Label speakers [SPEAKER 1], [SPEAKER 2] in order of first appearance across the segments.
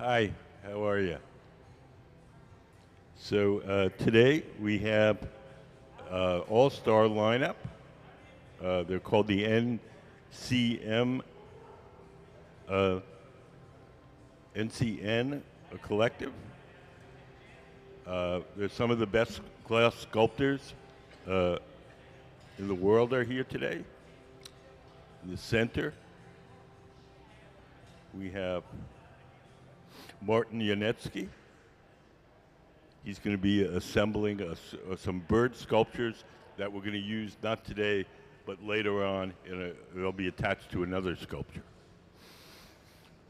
[SPEAKER 1] Hi, how are you? So today we have all-star lineup. They're called the NCN Collective. There's some of the best glass sculptors in the world are here today. In the center, we have Martin Janecký. He's going to be assembling some bird sculptures that we're going to use not today, but later on. They'll be attached to another sculpture.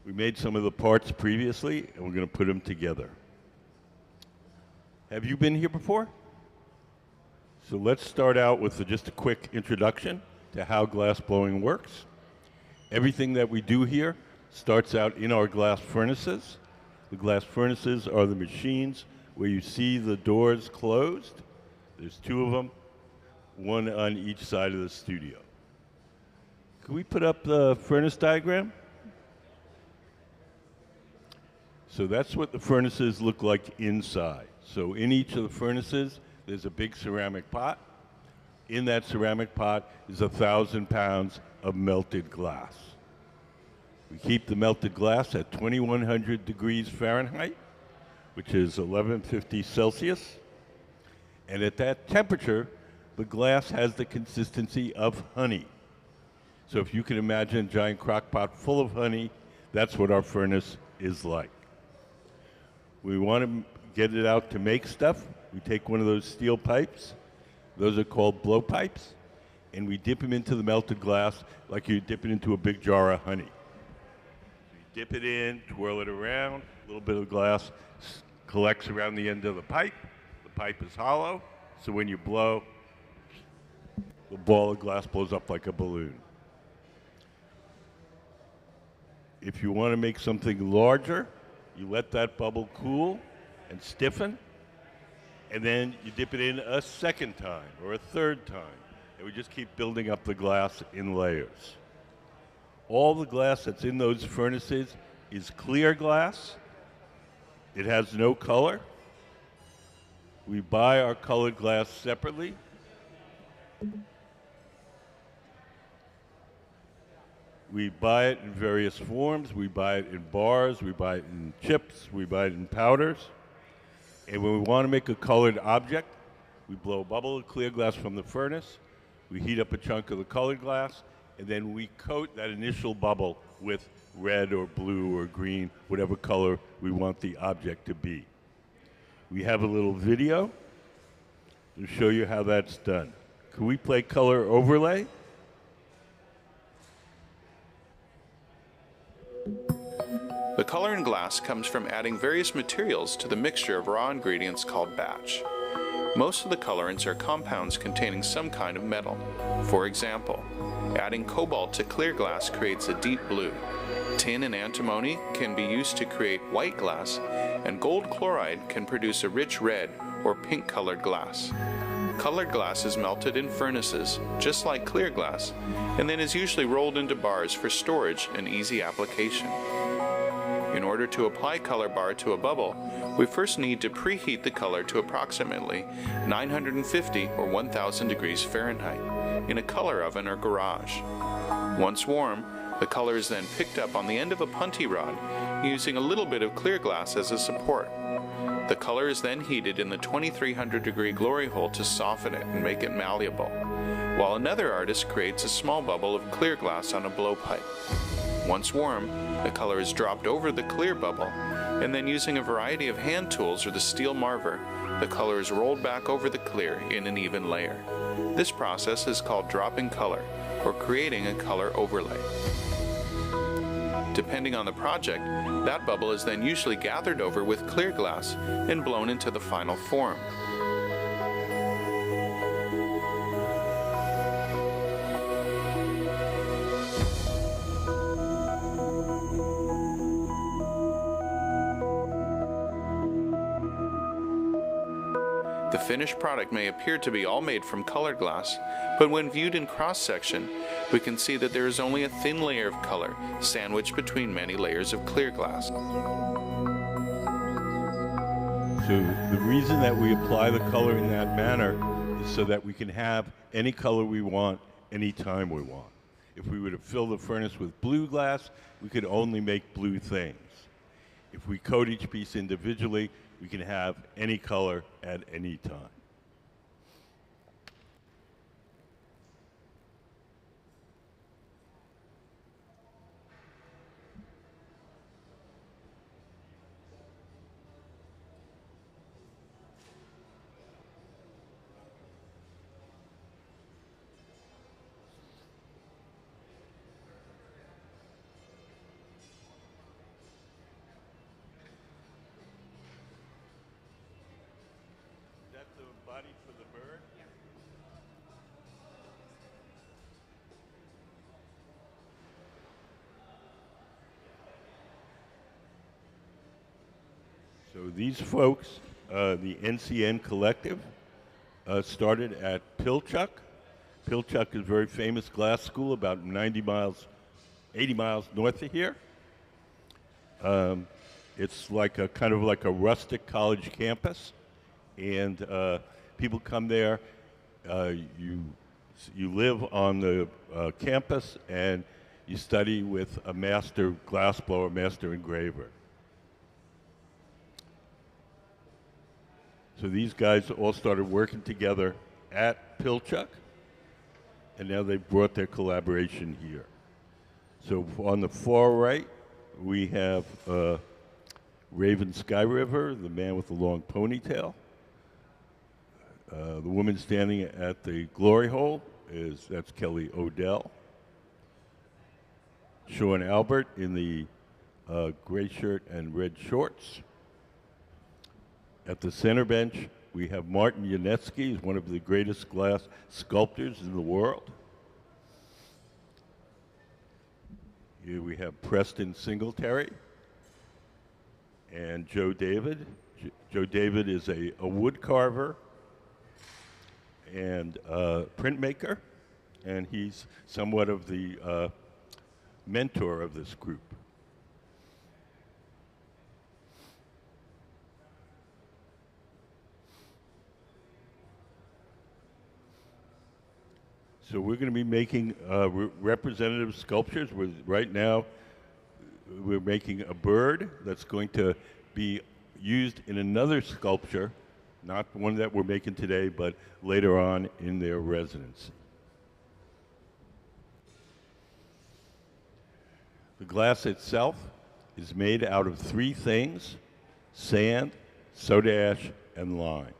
[SPEAKER 1] We made some of the parts previously, and we're going to put them together. Have you been here before? So let's start out with just a quick introduction to how glass blowing works. Everything that we do here starts out in our glass furnaces. The glass furnaces are the machines where you see the doors closed. There's two of them, one on each side of the studio. Can we put up the furnace diagram? So that's what the furnaces look like inside. So in each of the furnaces, there's a big ceramic pot. In that ceramic pot is 1,000 pounds of melted glass. We keep the melted glass at 2,100 degrees Fahrenheit, which is 1150 Celsius. And at that temperature, the glass has the consistency of honey. So if you can imagine a giant crock pot full of honey, that's what our furnace is like. We want to get it out to make stuff. We take one of those steel pipes. Those are called blow pipes. And we dip them into the melted glass like you dip it into a big jar of honey. Dip it in, twirl it around, a little bit of glass collects around the end of the pipe. The pipe is hollow, so when you blow, the ball of glass blows up like a balloon. If you want to make something larger, you let that bubble cool and stiffen, and then you dip it in a second time or a third time, and we just keep building up the glass in layers. All the glass that's in those furnaces is clear glass. It has no color. We buy our colored glass separately. We buy it in various forms. We buy it in bars, we buy it in chips, we buy it in powders. And when we want to make a colored object, we blow a bubble of clear glass from the furnace, we heat up a chunk of the colored glass, and then we coat that initial bubble with red or blue or green, whatever color we want the object to be. We have a little video to show you how that's done. Can we play color overlay?
[SPEAKER 2] The color in glass comes from adding various materials to the mixture of raw ingredients called batch. Most of the colorants are compounds containing some kind of metal. For example, adding cobalt to clear glass creates a deep blue. Tin and antimony can be used to create white glass, and gold chloride can produce a rich red or pink colored glass. Colored glass is melted in furnaces, just like clear glass, and then is usually rolled into bars for storage and easy application. In order to apply color bar to a bubble, we first need to preheat the color to approximately 950 or 1000 degrees Fahrenheit in a color oven or garage. Once warm, the color is then picked up on the end of a punty rod using a little bit of clear glass as a support. The color is then heated in the 2300 degree glory hole to soften it and make it malleable, while another artist creates a small bubble of clear glass on a blowpipe. Once warm, the color is dropped over the clear bubble, and then using a variety of hand tools or the steel marver, the color is rolled back over the clear in an even layer. This process is called dropping color, or creating a color overlay. Depending on the project, that bubble is then usually gathered over with clear glass and blown into the final form. The finished product may appear to be all made from colored glass, but when viewed in cross-section, we can see that there is only a thin layer of color sandwiched between many layers of clear glass.
[SPEAKER 1] So the reason that we apply the color in that manner is so that we can have any color we want, anytime we want. If we were to fill the furnace with blue glass, we could only make blue things. If we coat each piece individually, we can have any color at any time. Body for the bird? Yeah. So these folks, the NCN Collective, started at Pilchuck. Pilchuck is a very famous glass school about 80 miles north of here. It's like a kind of like a rustic college campus. And people come there. You live on the campus, and you study with a master glassblower, master engraver. So these guys all started working together at Pilchuck, and now they've brought their collaboration here. So on the far right, we have Raven Skyriver, the man with the long ponytail. The woman standing at the glory hole that's Kelly Odell. Sean Albert in the gray shirt and red shorts. At the center bench, we have Martin Janecký, who's one of the greatest glass sculptors in the world. Here we have Preston Singletary and Joe David. Joe David is a wood carver and printmaker, and he's somewhat of the mentor of this group. So we're going to be making representative sculptures. Right now, we're making a bird that's going to be used in another sculpture, not one that we're making today, but later on in their residency. The glass itself is made out of three things: sand, soda ash, and lime.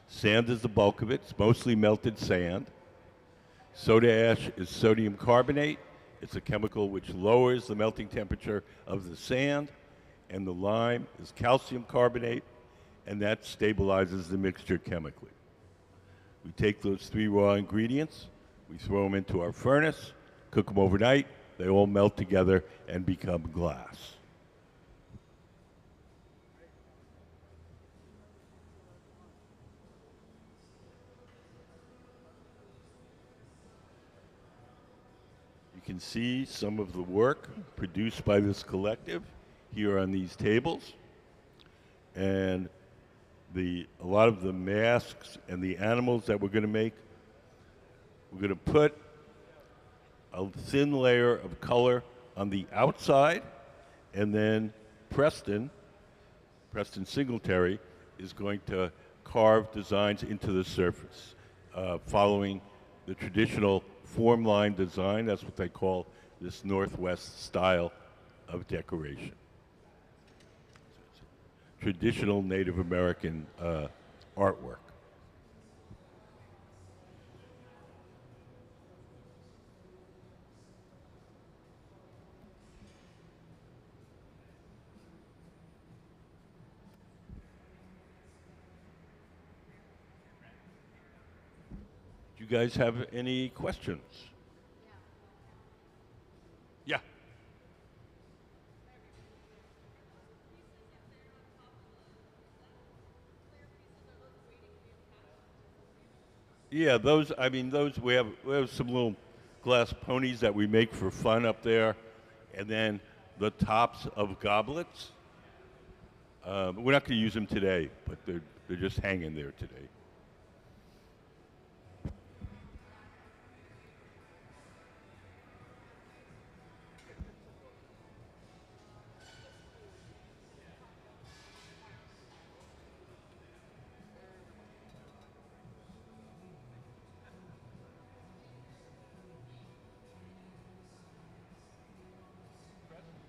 [SPEAKER 1] Sand is the bulk of it. It's mostly melted sand. Soda ash is sodium carbonate. It's a chemical which lowers the melting temperature of the sand. And the lime is calcium carbonate, and that stabilizes the mixture chemically. We take those three raw ingredients, we throw them into our furnace, cook them overnight, they all melt together and become glass. You can see some of the work produced by this collective here on these tables. And a lot of the masks and the animals that we're going to make, we're going to put a thin layer of color on the outside, and then Preston Singletary is going to carve designs into the surface, following the traditional form line design. That's what they call this Northwest style of decoration. Traditional Native American artwork. Do you guys have any questions? Yeah. Yeah, those we have some little glass ponies that we make for fun up there, and then the tops of goblets. We're not going to use them today, but they're just hanging there today.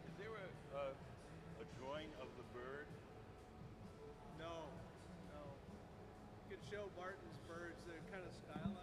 [SPEAKER 1] Is there a drawing of the bird?
[SPEAKER 3] No, no. You could show Martin's birds. They're kind of stylized.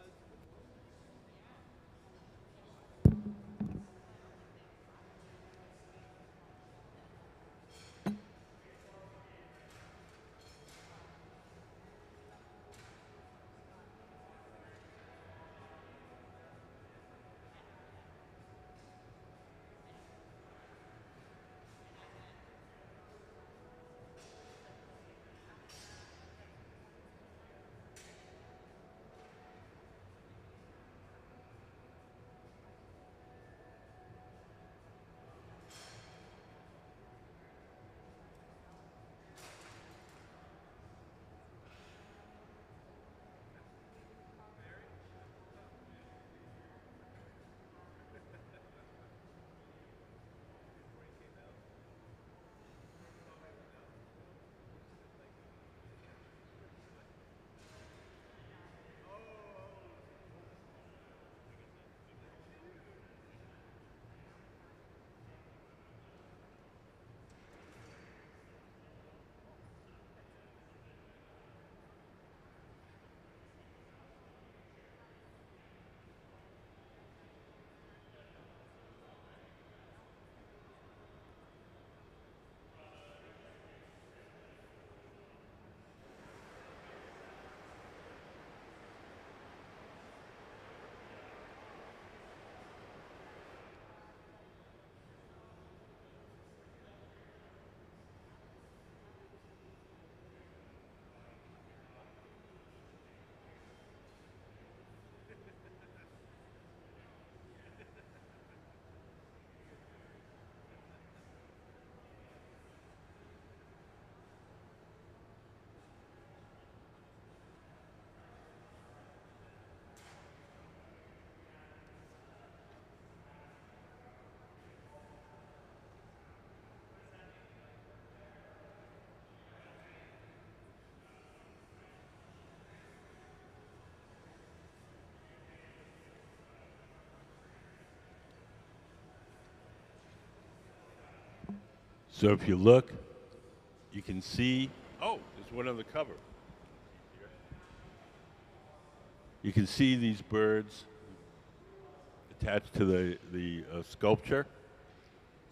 [SPEAKER 1] So if you look, you can see, oh, there's one on the cover. You can see these birds attached to the sculpture.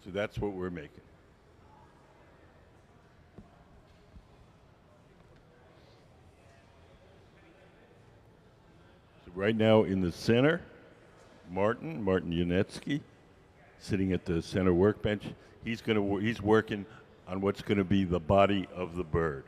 [SPEAKER 1] So that's what we're making. So right now in the center, Martin Janecký, sitting at the center workbench. He's working on what's going to be the body of the bird.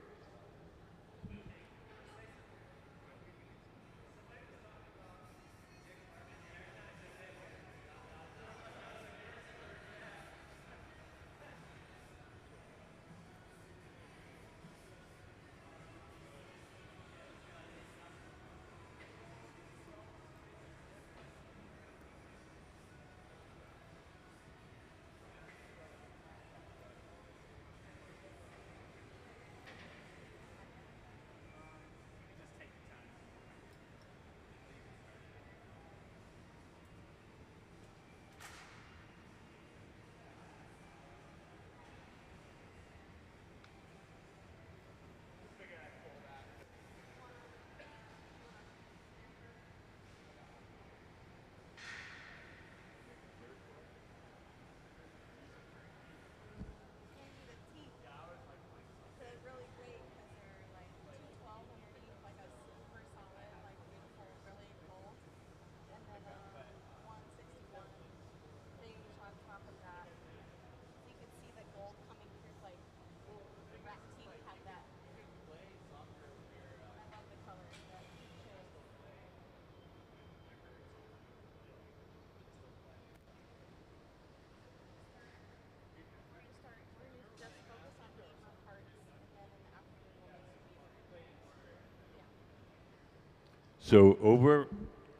[SPEAKER 1] So over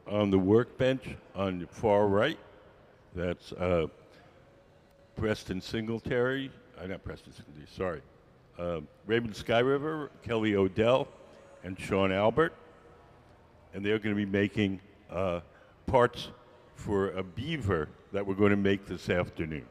[SPEAKER 1] on the workbench on the far right, that's Preston Singletary, not Preston Singletary, sorry. Raymond Skyriver, Kelly Odell, and Sean Albert. And they're going to be making parts for a beaver that we're going to make this afternoon.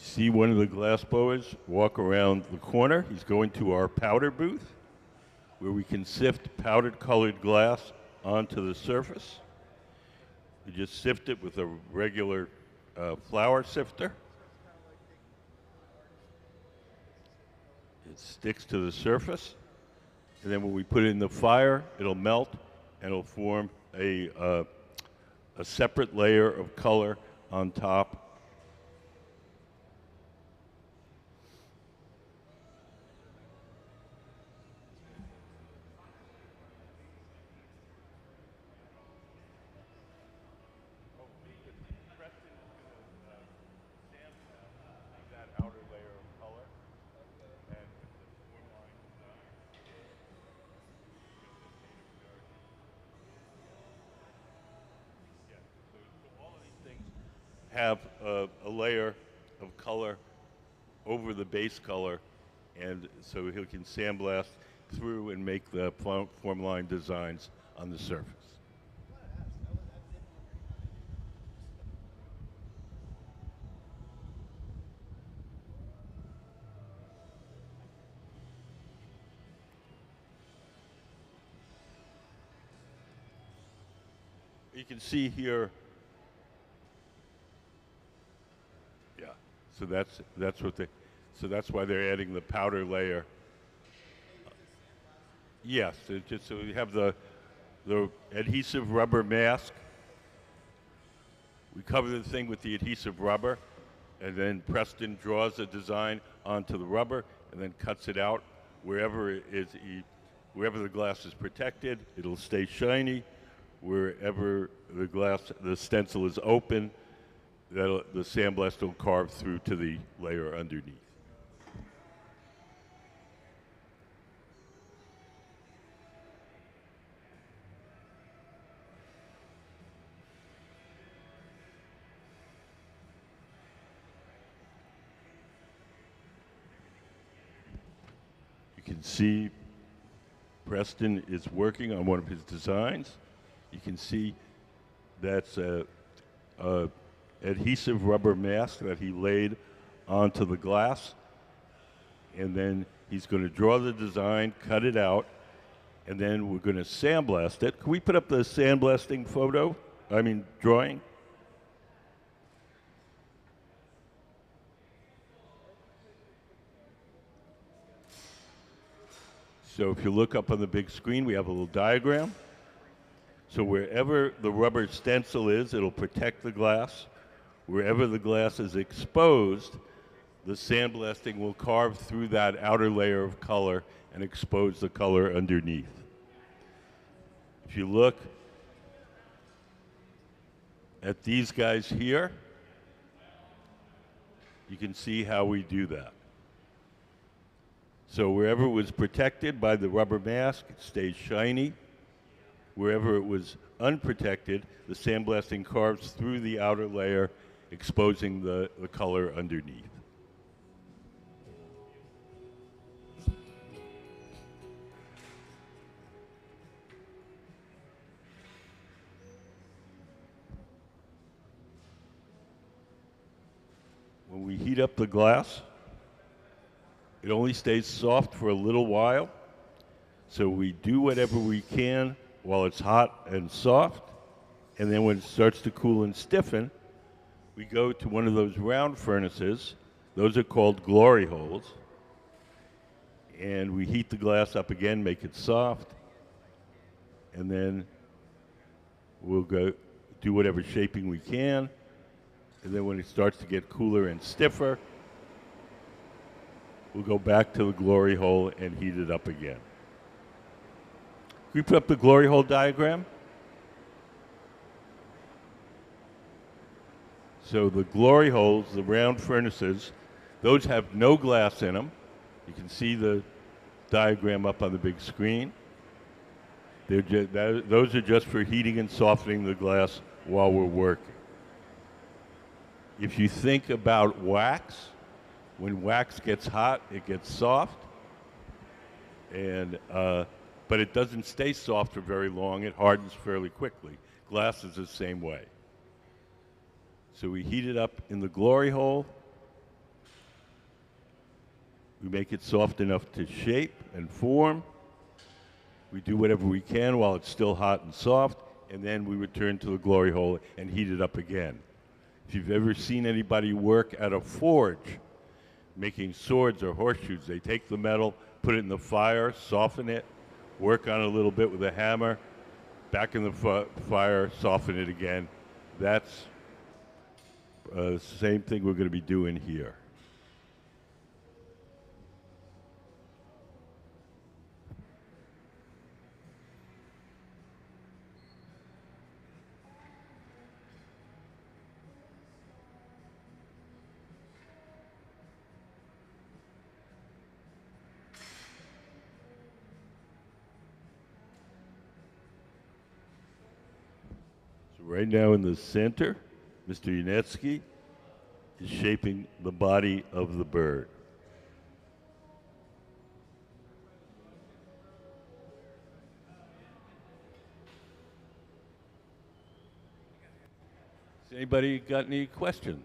[SPEAKER 1] See one of the glass blowers walk around the corner. He's going to our powder booth where we can sift powdered colored glass onto the surface. You just sift it with a regular flour sifter. It sticks to the surface. And then when we put it in the fire, it'll melt and it'll form a separate layer of color on top. Have a layer of color over the base color, and so he can sandblast through and make the form line designs on the surface. You can see here. So that's why they're adding the powder layer. Yes, so we have the adhesive rubber mask. We cover the thing with the adhesive rubber, and then Preston draws a design onto the rubber and then cuts it out wherever the glass is protected. It'll stay shiny. Wherever the stencil is open, the sandblast will carve through to the layer underneath. You can see Preston is working on one of his designs. You can see that's a adhesive rubber mask that he laid onto the glass, and then he's going to draw the design, cut it out, and then we're going to sandblast it. Can we put up the sandblasting drawing? So if you look up on the big screen, we have a little diagram. So wherever the rubber stencil is, it'll protect the glass. Wherever the glass is exposed, the sandblasting will carve through that outer layer of color and expose the color underneath. If you look at these guys here, you can see how we do that. So wherever it was protected by the rubber mask, it stays shiny. Wherever it was unprotected, the sandblasting carves through the outer layer, exposing the color underneath. When we heat up the glass, it only stays soft for a little while. So we do whatever we can while it's hot and soft, and then when it starts to cool and stiffen, we go to one of those round furnaces. Those are called glory holes. and we heat the glass up again, make it soft, and then we'll go do whatever shaping we can, and then when it starts to get cooler and stiffer, we'll go back to the glory hole and heat it up again. Can we put up the glory hole diagram? So the glory holes, the round furnaces, those have no glass in them. You can see the diagram up on the big screen. Those are just for heating and softening the glass while we're working. If you think about wax, when wax gets hot, it gets soft, and but it doesn't stay soft for very long. It hardens fairly quickly. Glass is the same way. So we heat it up in the glory hole. We make it soft enough to shape and form. We do whatever we can while it's still hot and soft, and then we return to the glory hole and heat it up again. If you've ever seen anybody work at a forge, making swords or horseshoes, they take the metal, put it in the fire, soften it, work on it a little bit with a hammer, back in the fire, soften it again. That's the same thing we're going to be doing here. Right now in the center, Mr. Janecký is shaping the body of the bird. Has anybody got any questions?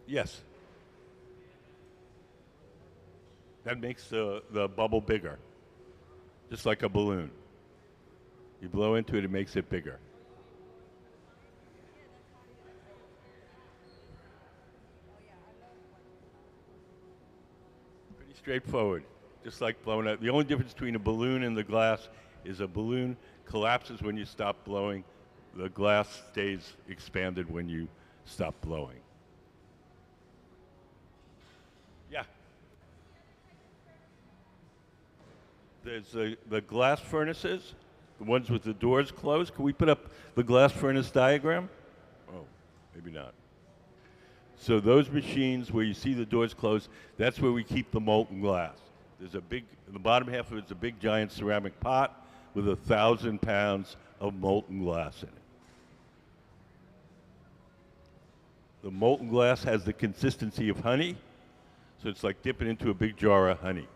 [SPEAKER 1] Yes. That makes the bubble bigger. Just like a balloon. You blow into it, it makes it bigger. Pretty straightforward, just like blowing out. The only difference between a balloon and the glass is a balloon collapses when you stop blowing. The glass stays expanded when you stop blowing. Yeah. There's the glass furnaces, the ones with the doors closed. Can we put up the glass furnace diagram? Oh, maybe not. So those machines where you see the doors closed, that's where we keep the molten glass. There's a big, the bottom half of it's a big giant ceramic pot with 1,000 pounds of molten glass in it. The molten glass has the consistency of honey, so it's like dipping into a big jar of honey.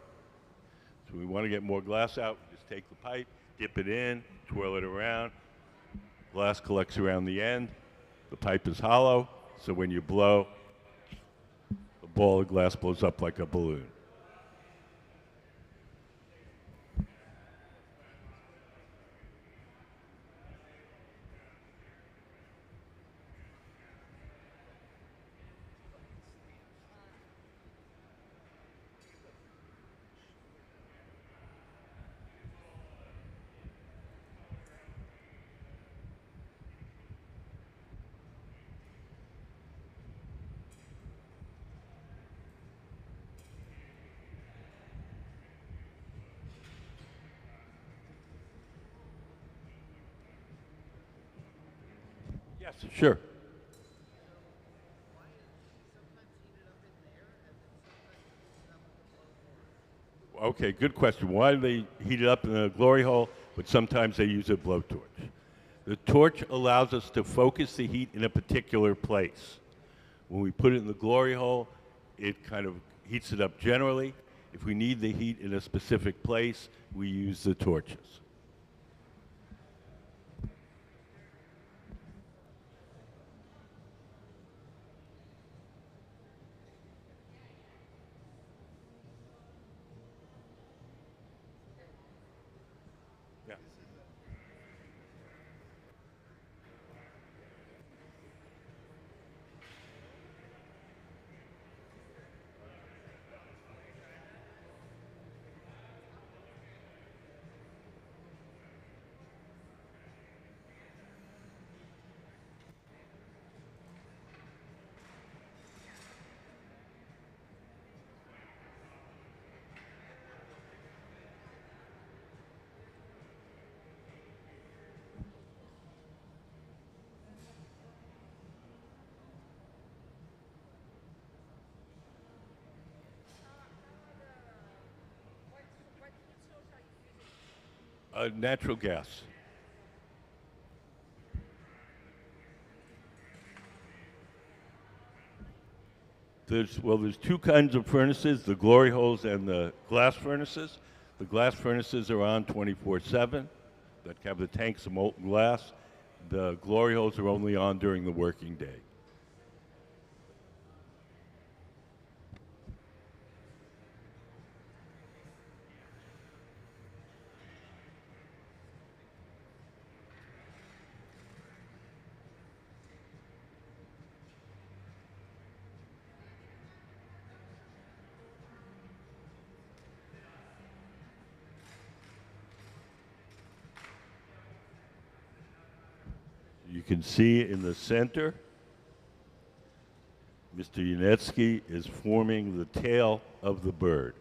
[SPEAKER 1] So we want to get more glass out, we just take the pipe, dip it in, twirl it around, glass collects around the end, the pipe is hollow, so when you blow, the ball of glass blows up like a balloon. Yes, sure. Okay, good question. Why do they heat it up in a glory hole, but sometimes they use a blowtorch? The torch allows us to focus the heat in a particular place. When we put it in the glory hole, it kind of heats it up generally. If we need the heat in a specific place, we use the torches. Natural gas. There's two kinds of furnaces, the glory holes and the glass furnaces. The glass furnaces are on 24/7, that have the tanks of molten glass. The glory holes are only on during the working day. You can see in the center, Mr. Janecký is forming the tail of the bird.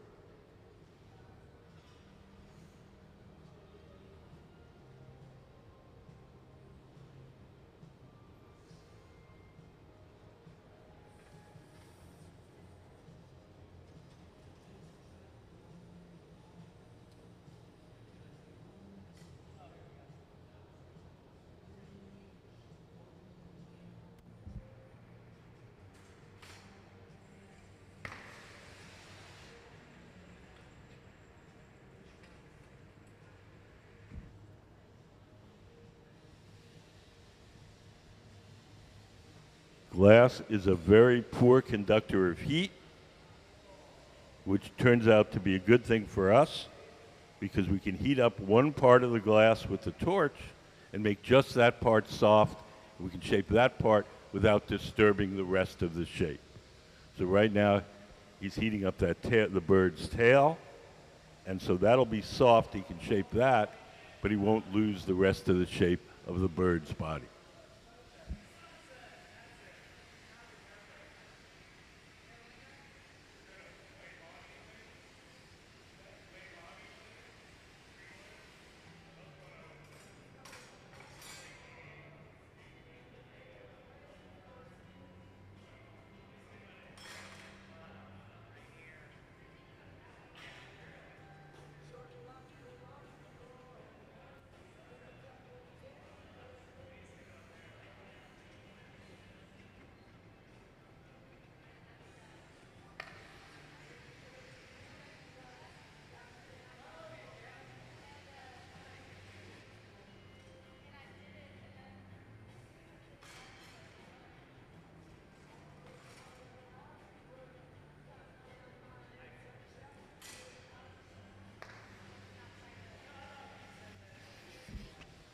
[SPEAKER 1] Glass is a very poor conductor of heat, which turns out to be a good thing for us because we can heat up one part of the glass with the torch and make just that part soft. We can shape that part without disturbing the rest of the shape. So right now, he's heating up that the bird's tail, and so that'll be soft. He can shape that, but he won't lose the rest of the shape of the bird's body.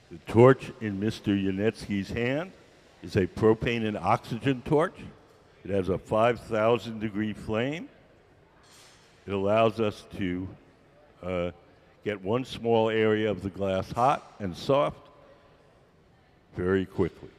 [SPEAKER 1] The torch in Mr. Janecký's hand is a propane and oxygen torch. It has a 5,000 degree flame. It allows us to get one small area of the glass hot and soft very quickly.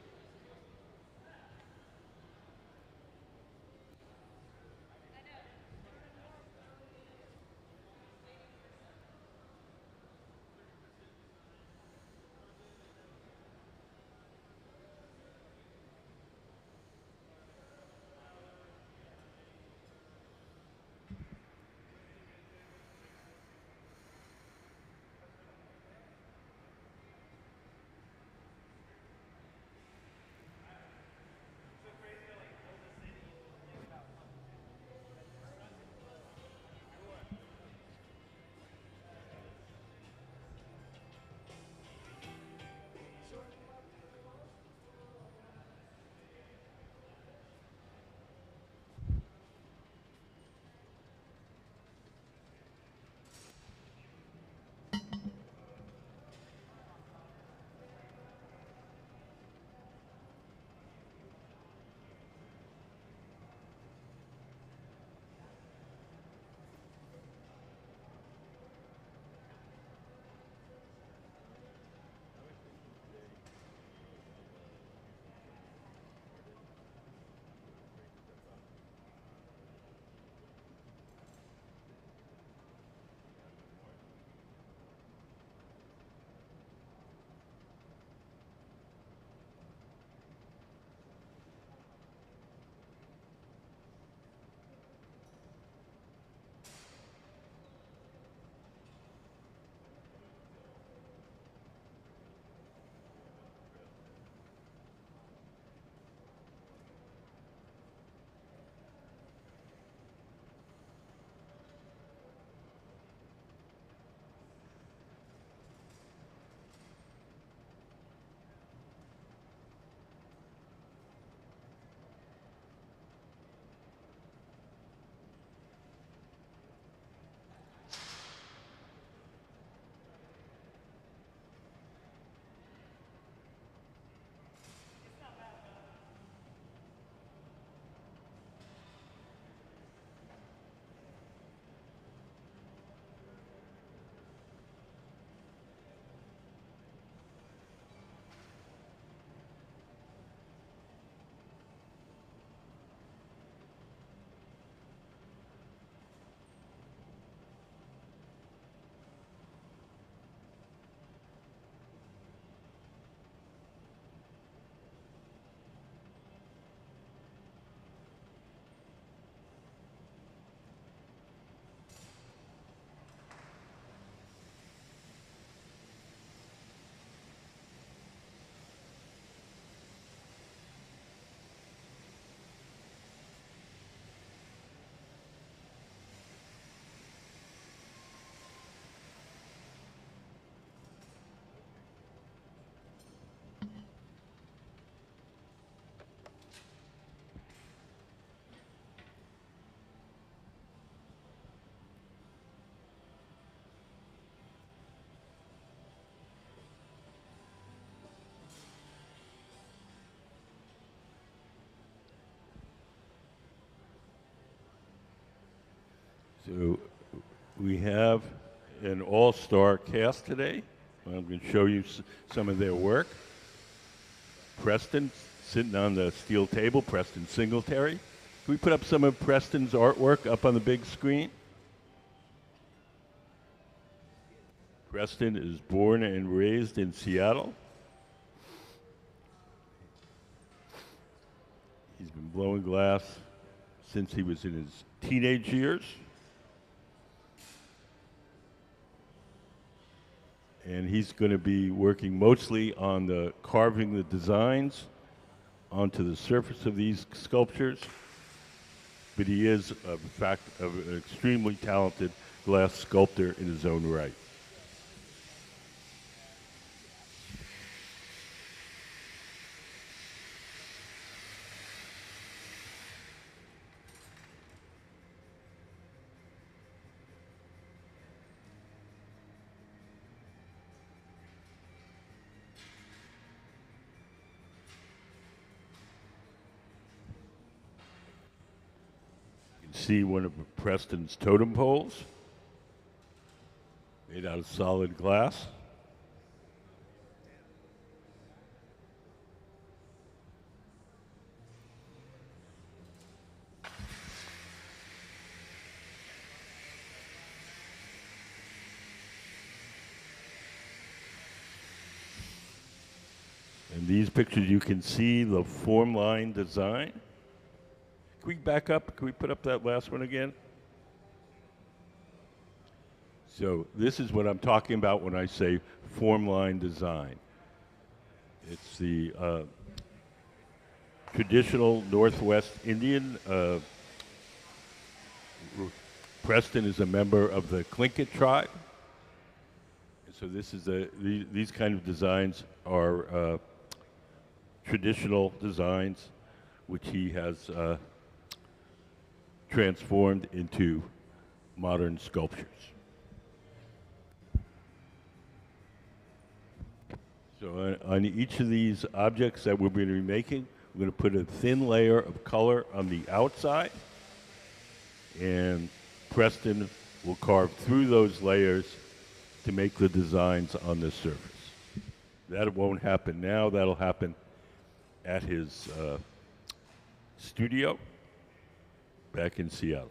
[SPEAKER 1] So we have an all-star cast today. I'm going to show you some of their work. Preston, sitting on the steel table, Preston Singletary. Can we put up some of Preston's artwork up on the big screen? Preston is born and raised in Seattle. He's been blowing glass since he was in his teenage years. And he's going to be working mostly on carving the designs onto the surface of these sculptures. But he is, in fact, an extremely talented glass sculptor in his own right. See one of Preston's totem poles made out of solid glass. In these pictures you can see the form line design. Can we back up? Can we put up that last one again? So this is what I'm talking about when I say form line design. It's the traditional Northwest Indian. Preston is a member of the Tlingit tribe. And so this is these kind of designs are traditional designs which he has transformed into modern sculptures. So on each of these objects that we're going to be making, we're going to put a thin layer of color on the outside, and Preston will carve through those layers to make the designs on the surface. That won't happen now. That'll happen at his studio back in Seattle.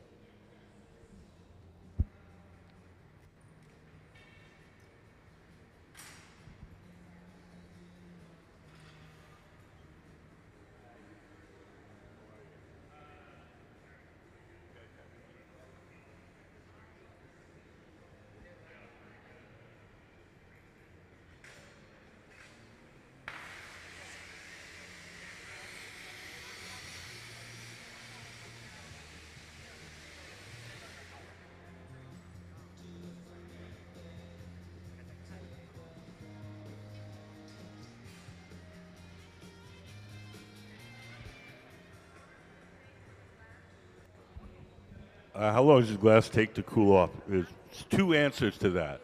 [SPEAKER 1] How long does the glass take to cool off? There's two answers to that.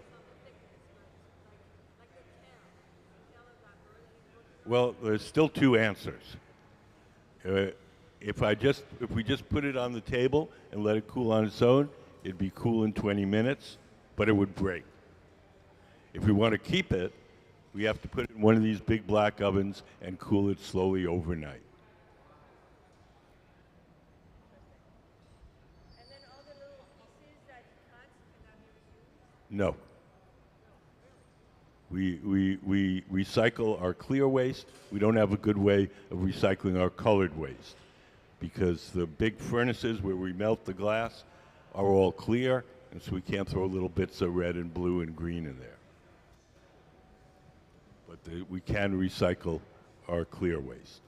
[SPEAKER 1] Well, there's still two answers. If we just put it on the table and let it cool on its own, it'd be cool in 20 minutes, but it would break. If we want to keep it, we have to put it in one of these big black ovens and cool it slowly overnight. No. We recycle our clear waste. We don't have a good way of recycling our colored waste because the big furnaces where we melt the glass are all clear, and so we can't throw little bits of red and blue and green in there. But we can recycle our clear waste.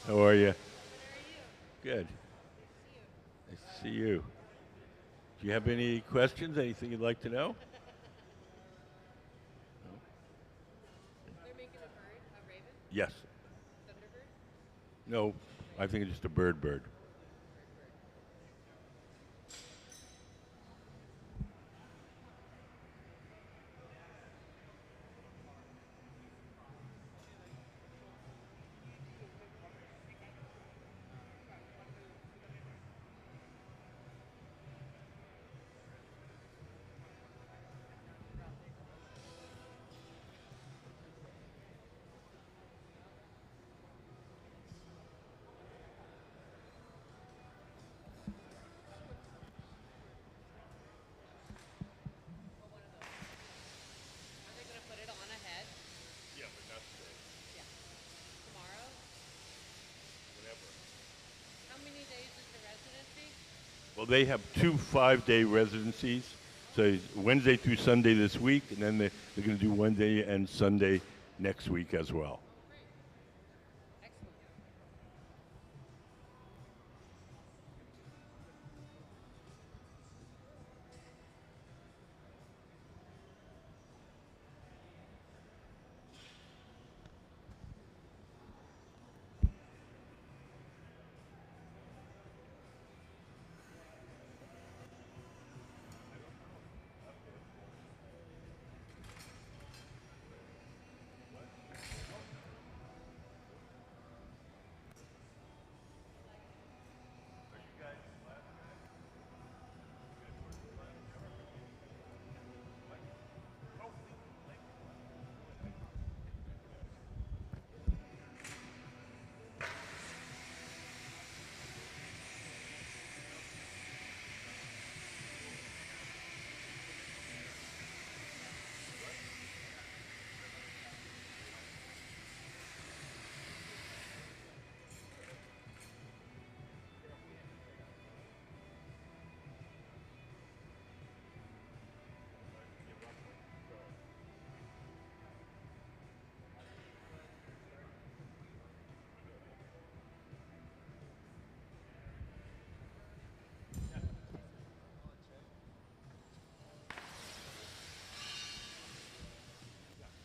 [SPEAKER 1] How are you? Good. Nice to see you. Do you have any questions? Anything you'd like to know?
[SPEAKER 4] They're making a bird, a raven,
[SPEAKER 1] Yes.
[SPEAKER 4] thunderbird.
[SPEAKER 1] No, I think it's just a bird.
[SPEAKER 4] Are they gonna put it on a head?
[SPEAKER 1] Yeah, but not today.
[SPEAKER 4] Yeah. Tomorrow?
[SPEAKER 1] Whatever.
[SPEAKER 4] How many days is the residency?
[SPEAKER 1] Well, they have 2 5-day residencies. So it's Wednesday through Sunday this week, and then they're going to do Wednesday and Sunday next week as well.
[SPEAKER 4] Great. Excellent.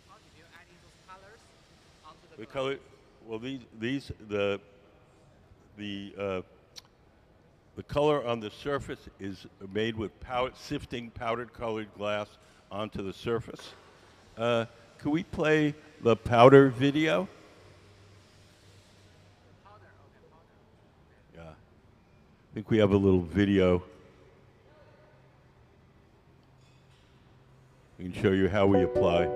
[SPEAKER 5] How did you add in those colors onto the
[SPEAKER 1] The
[SPEAKER 5] glass?
[SPEAKER 1] color, well, the color on the surface is made with sifting powdered colored glass onto the surface. Can we play the powder video?
[SPEAKER 5] Powder, okay, powder.
[SPEAKER 1] Yeah. I think we have a little video. We can show you how we apply.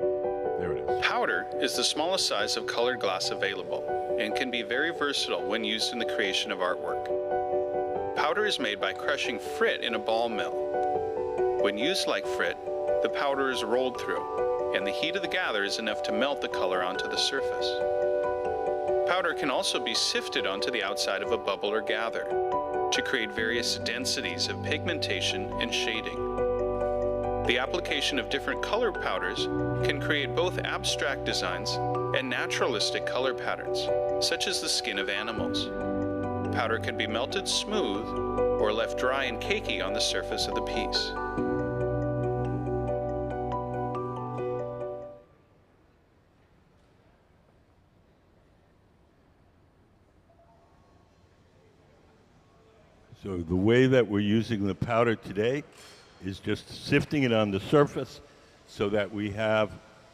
[SPEAKER 1] There it is.
[SPEAKER 2] Powder is the smallest size of colored glass available and can be very versatile when used in the creation of artwork. Powder is made by crushing frit in a ball mill. When used like frit, the powder is rolled through, and the heat of the gather is enough to melt the color onto the surface. Powder can also be sifted onto the outside of a bubble or gather to create various densities of pigmentation and shading. The application of different color powders can create both abstract designs and naturalistic color patterns, such as the skin of animals. Powder can be melted smooth or left dry and cakey on the surface of the piece.
[SPEAKER 1] So the way that we're using the powder today is just sifting it on the surface so that we have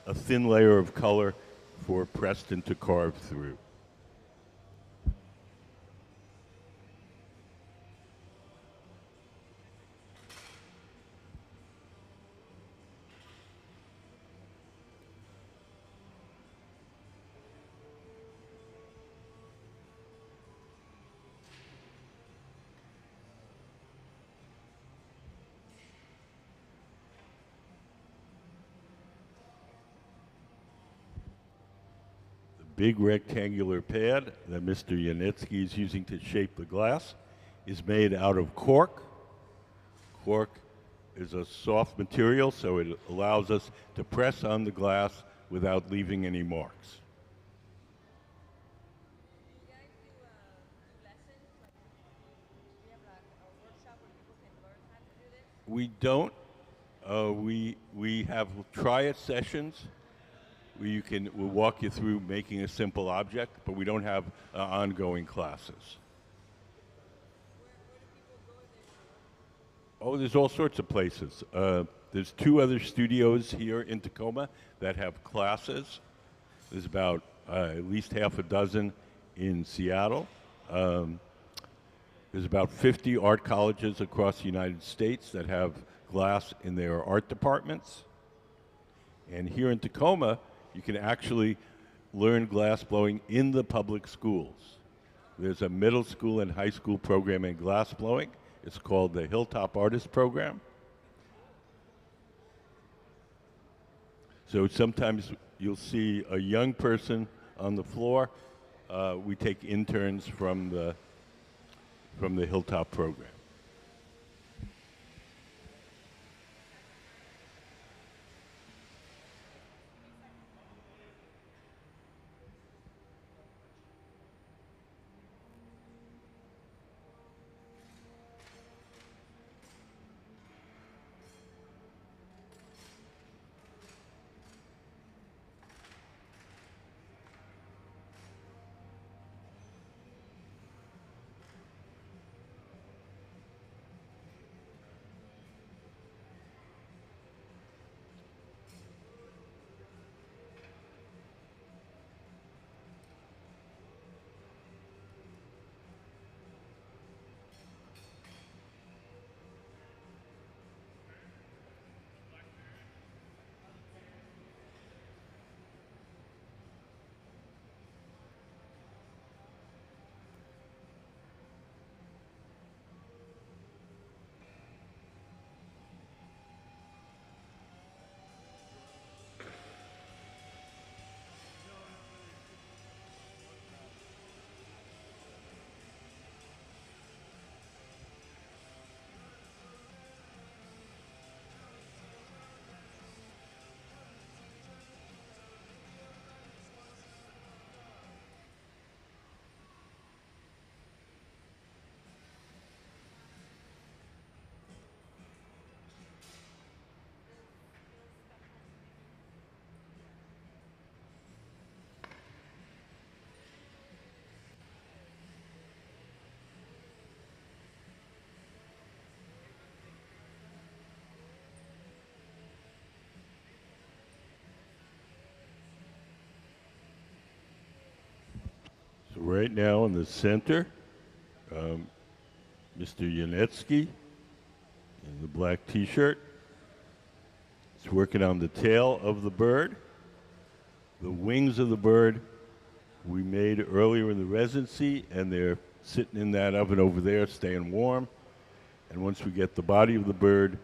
[SPEAKER 1] a thin layer of color for Preston to carve through. Big rectangular pad that Mr. Janecký is using to shape the glass is made out of cork. Cork is a soft material, so it allows us to press on the glass without leaving any marks.
[SPEAKER 4] Do you guys do
[SPEAKER 1] We don't. We have try-it sessions where we'll walk you through making a simple object, but we don't have ongoing classes. Oh, there's all sorts of places. There's 2 other studios here in Tacoma that have classes. There's about at least half a dozen in Seattle. There's about 50 art colleges across the United States that have glass in their art departments. And here in Tacoma, you can actually learn glass blowing in the public schools. There's a middle school and high school program in glass blowing. It's called the Hilltop Artist Program. So sometimes you'll see a young person on the floor. We take interns from the Hilltop program. So right now in the center, Mr. Janecký in the black t-shirt. He's working on the tail of the bird. The wings of the bird we made earlier in the residency, and they're sitting in that oven over there staying warm. And once we get the body of the bird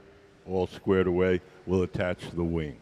[SPEAKER 1] all squared away, we'll attach the wings.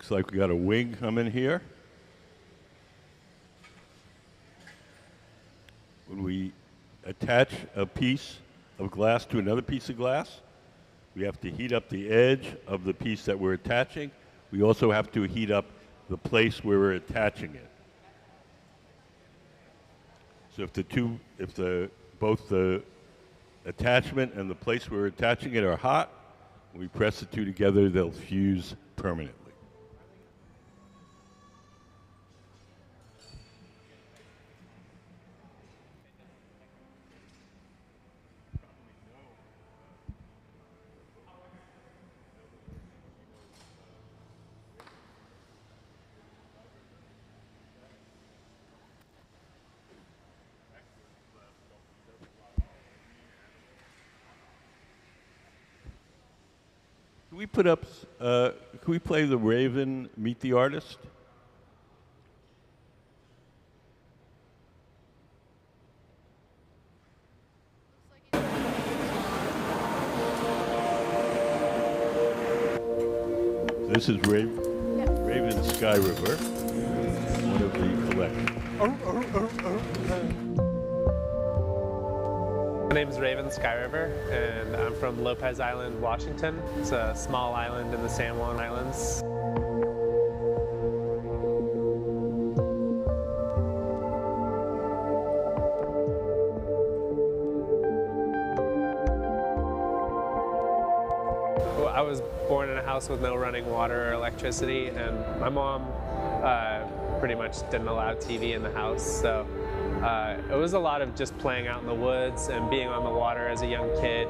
[SPEAKER 1] Looks like we got a wing coming here. When we attach a piece of glass to another piece of glass, we have to heat up the edge of the piece that we're attaching. We also have to heat up the place where we're attaching it. So both the attachment and the place where we're attaching it are hot, when we press the two together, they'll fuse permanently. Can we put up, can we play the Raven, Meet the Artist? This is Raven Skyriver, one of the collections.
[SPEAKER 6] My name is Raven Skyriver, and I'm from Lopez Island, Washington. It's a small island in the San Juan Islands. I was born in a house with no running water or electricity, and my mom pretty much didn't allow TV in the house, so it was a lot of just playing out in the woods and being on the water as a young kid.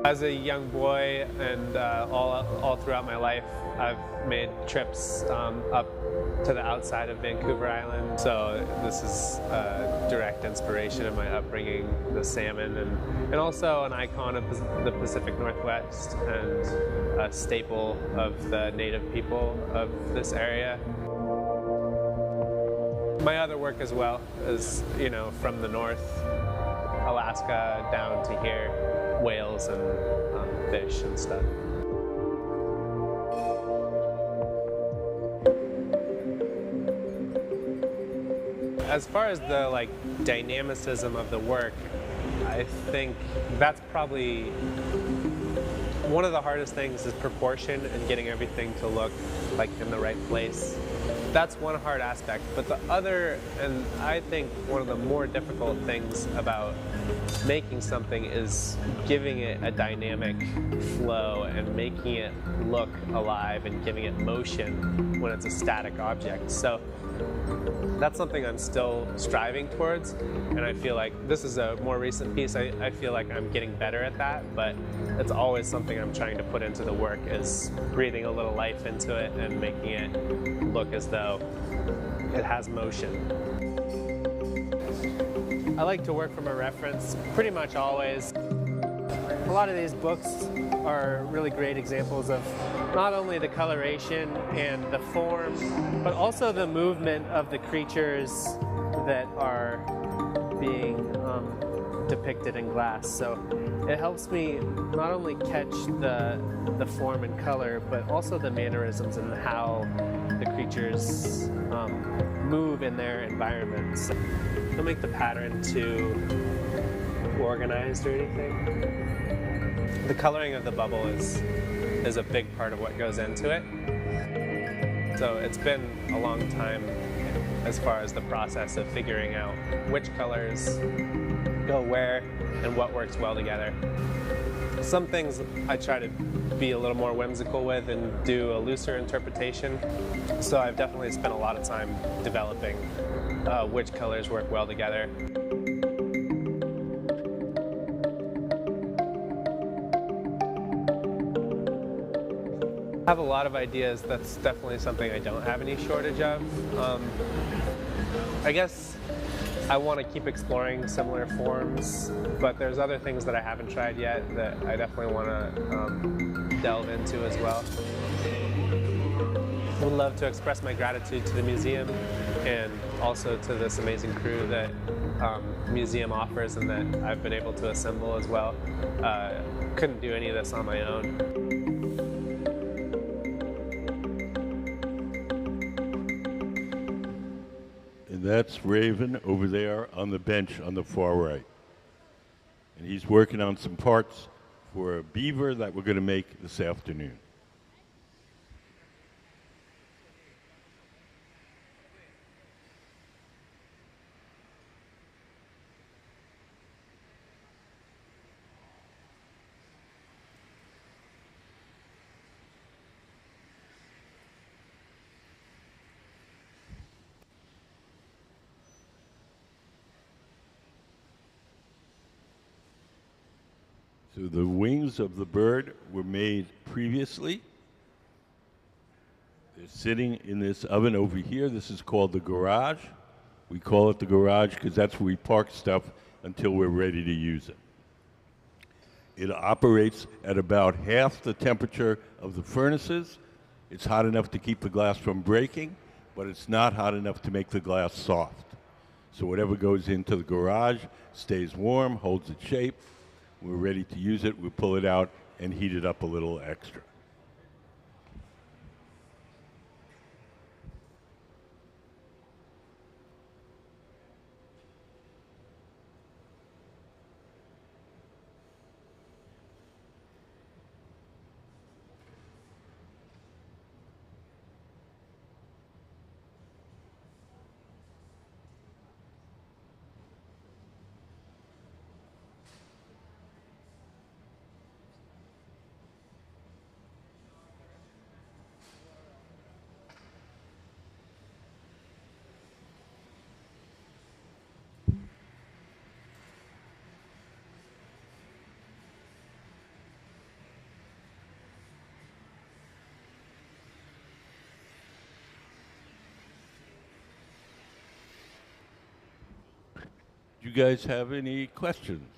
[SPEAKER 6] As a young boy and all throughout my life, I've made trips up to the outside of Vancouver Island. So this is a direct inspiration of my upbringing, the salmon, and also an icon of the Pacific Northwest and a staple of the native people of this area. My other work as well is, you know, from the north, Alaska down to here, whales and fish and stuff. As far as the dynamicism of the work, I think that's probably one of the hardest things is proportion and getting everything to look like in the right place. That's one hard aspect, but the other, and I think one of the more difficult things about making something is giving it a dynamic flow and making it look alive and giving it motion when it's a static object. So that's something I'm still striving towards, and I feel like this is a more recent piece. I feel like I'm getting better at that, but it's always something I'm trying to put into the work, is breathing a little life into it and making it look as though it has motion. I like to work from a reference pretty much always. A lot of these books are really great examples of not only the coloration and the form, but also the movement of the creatures that are being depicted in glass. So it helps me not only catch the form and color, but also the mannerisms and how the creatures move in their environments. Don't make the pattern too organized or anything. The coloring of the bubble is a big part of what goes into it. So it's been a long time as far as the process of figuring out which colors go where and what works well together. Some things I try to be a little more whimsical with and do a looser interpretation. So I've definitely spent a lot of time developing which colors work well together. I have a lot of ideas. That's definitely something I don't have any shortage of. I guess I want to keep exploring similar forms, but there's other things that I haven't tried yet that I definitely want to delve into as well. Would love to express my gratitude to the museum and also to this amazing crew that museum offers and that I've been able to assemble as well. Couldn't do any of this on my own.
[SPEAKER 1] And that's Raven over there on the bench on the far right. And he's working on some parts for a beaver that we're going to make this afternoon. So the wings of the bird were made previously. They're sitting in this oven over here. This is called the garage. We call it the garage because that's where we park stuff until we're ready to use it. It operates at about half the temperature of the furnaces. It's hot enough to keep the glass from breaking, but it's not hot enough to make the glass soft. So whatever goes into the garage stays warm, holds its shape. We're ready to use it. We pull it out and heat it up a little extra. Do you guys have any questions?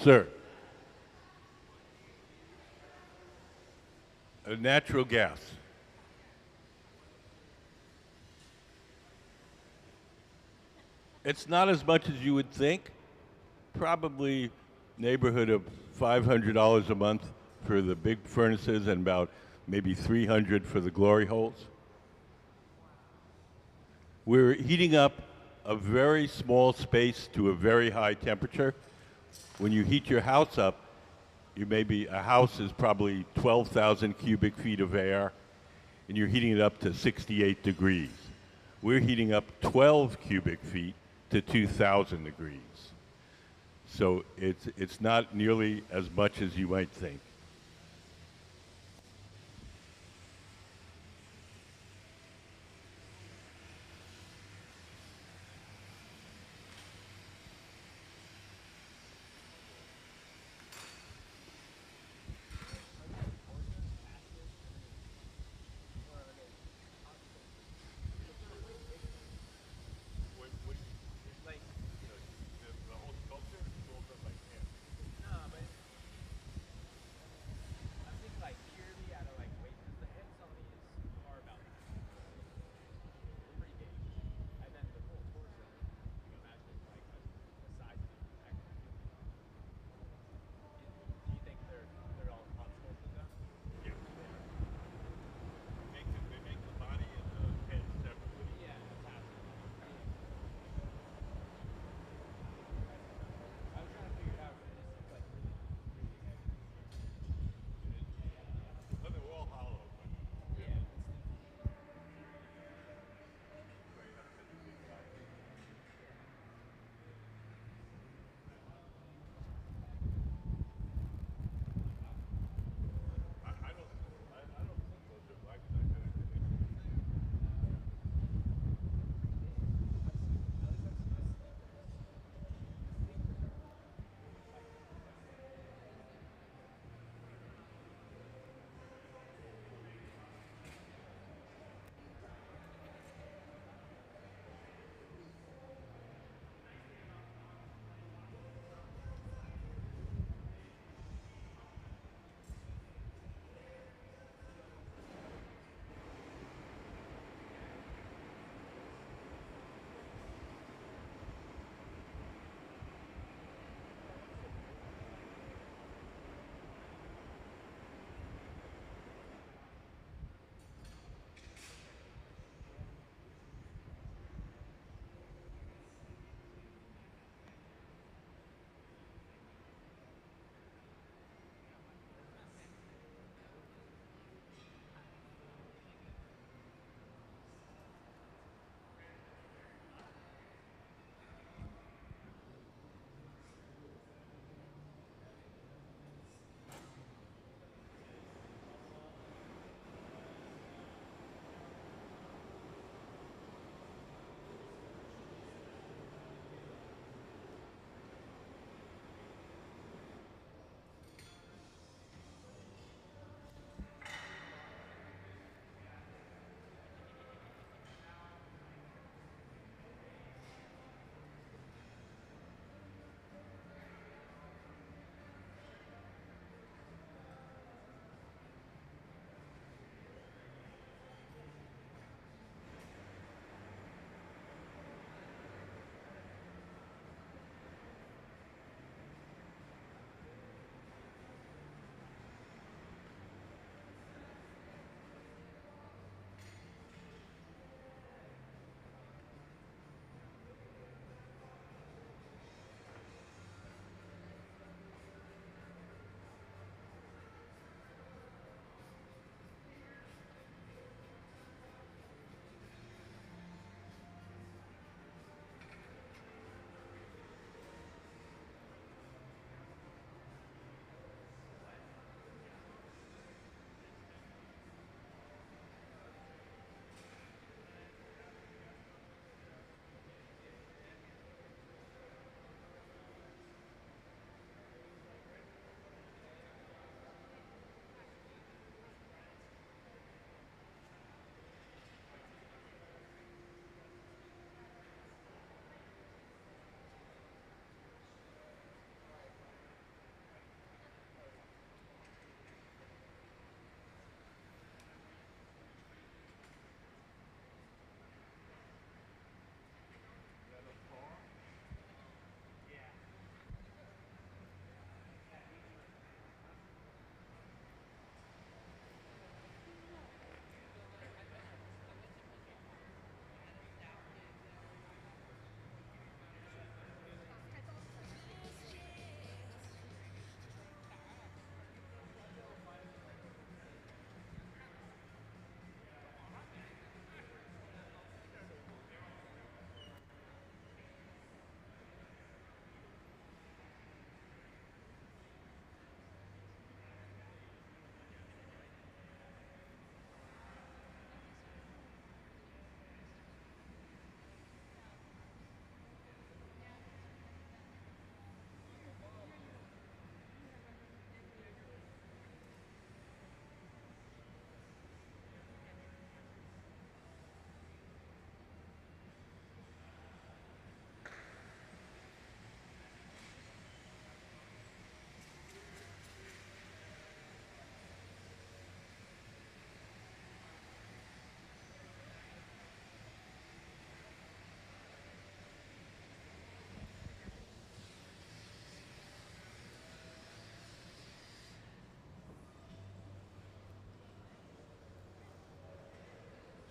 [SPEAKER 1] Sir. A natural gas. It's not as much as you would think. Probably neighborhood of $500 a month for the big furnaces and about maybe $300 for the glory holes. We're heating up a very small space to a very high temperature. When you heat your house up, a house is probably 12,000 cubic feet of air, and you're heating it up to 68 degrees. We're heating up 12 cubic feet to 2,000 degrees. So it's not nearly as much as you might think.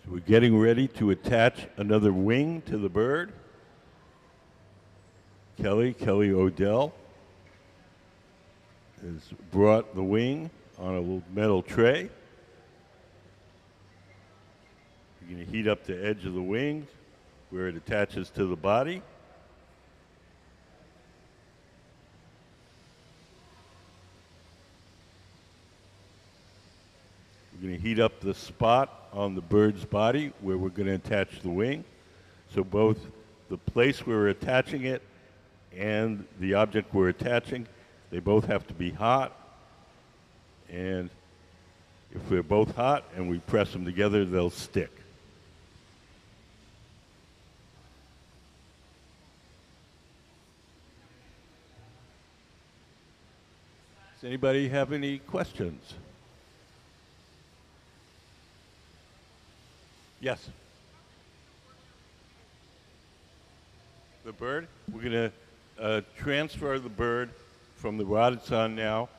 [SPEAKER 1] So we're getting ready to attach another wing to the bird. Kelly Odell has brought the wing on a little metal tray. You're going to heat up the edge of the wing where it attaches to the body. We're going to heat up the spot on the bird's body where we're going to attach the wing. So both the place where we're attaching it and the object we're attaching, they both have to be hot. And if they're both hot and we press them together, they'll stick. Does anybody have any questions? Yes. The bird? We're going to transfer the bird from the rod it's on now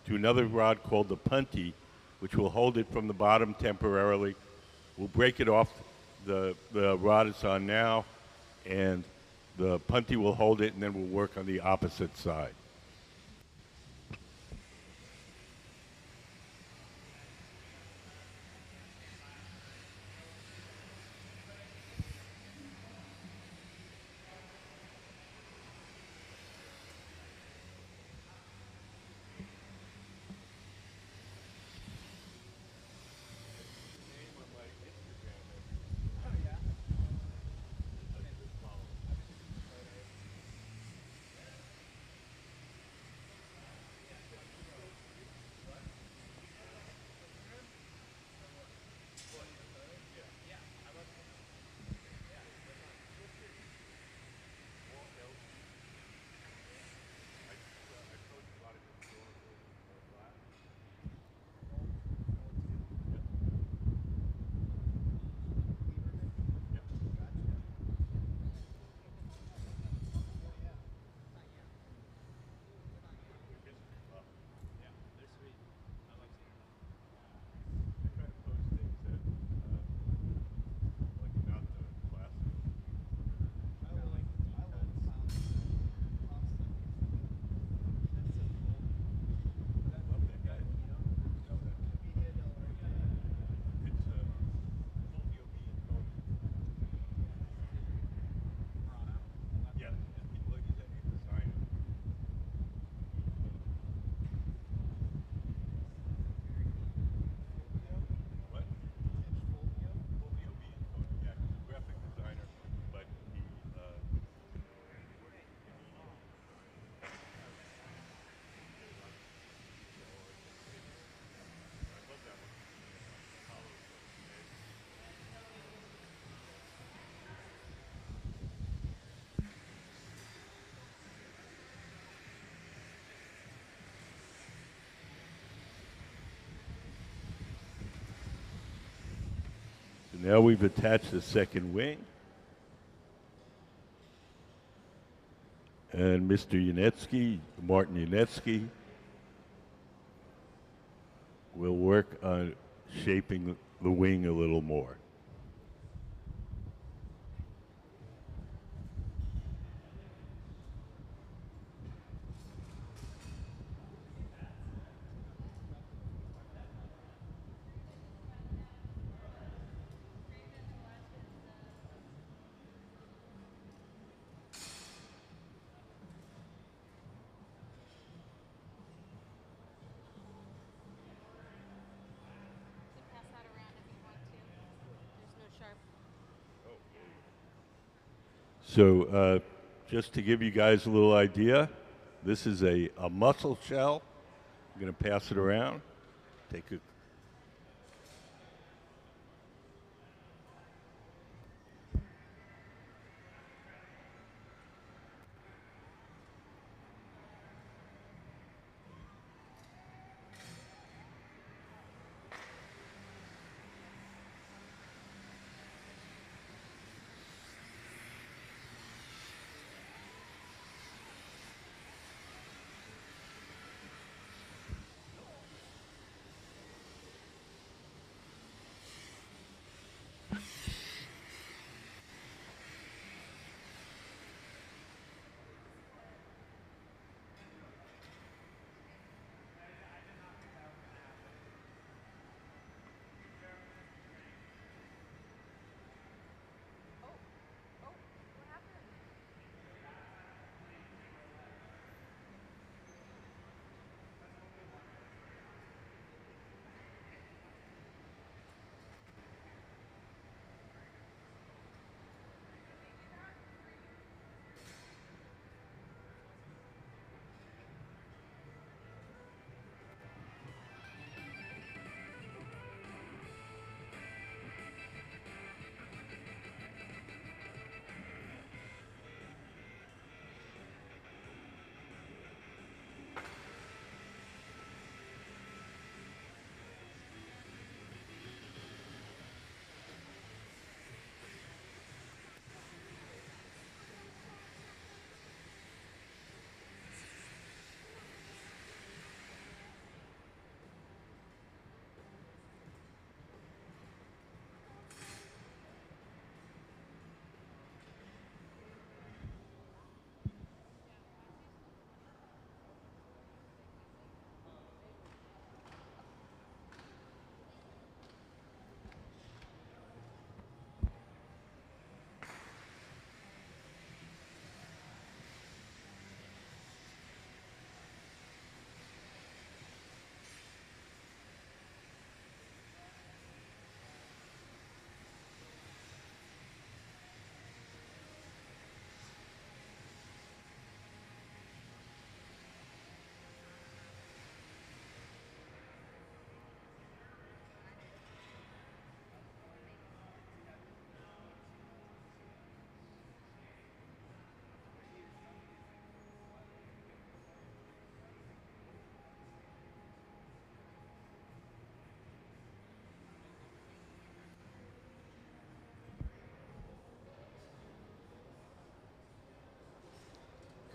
[SPEAKER 1] to another rod called the punty, which will hold it from the bottom temporarily. We'll break it off the rod it's on now, and the punty will hold it, and then we'll work on the opposite side. So now we've attached the second wing. And Mr. Janecký, Martin Janecký, will work on shaping the wing a little more.
[SPEAKER 4] Pass that around if you want to. There's no sharp.
[SPEAKER 1] So just to give you guys a little idea, this is a mussel shell. I'm going to pass it around. Take a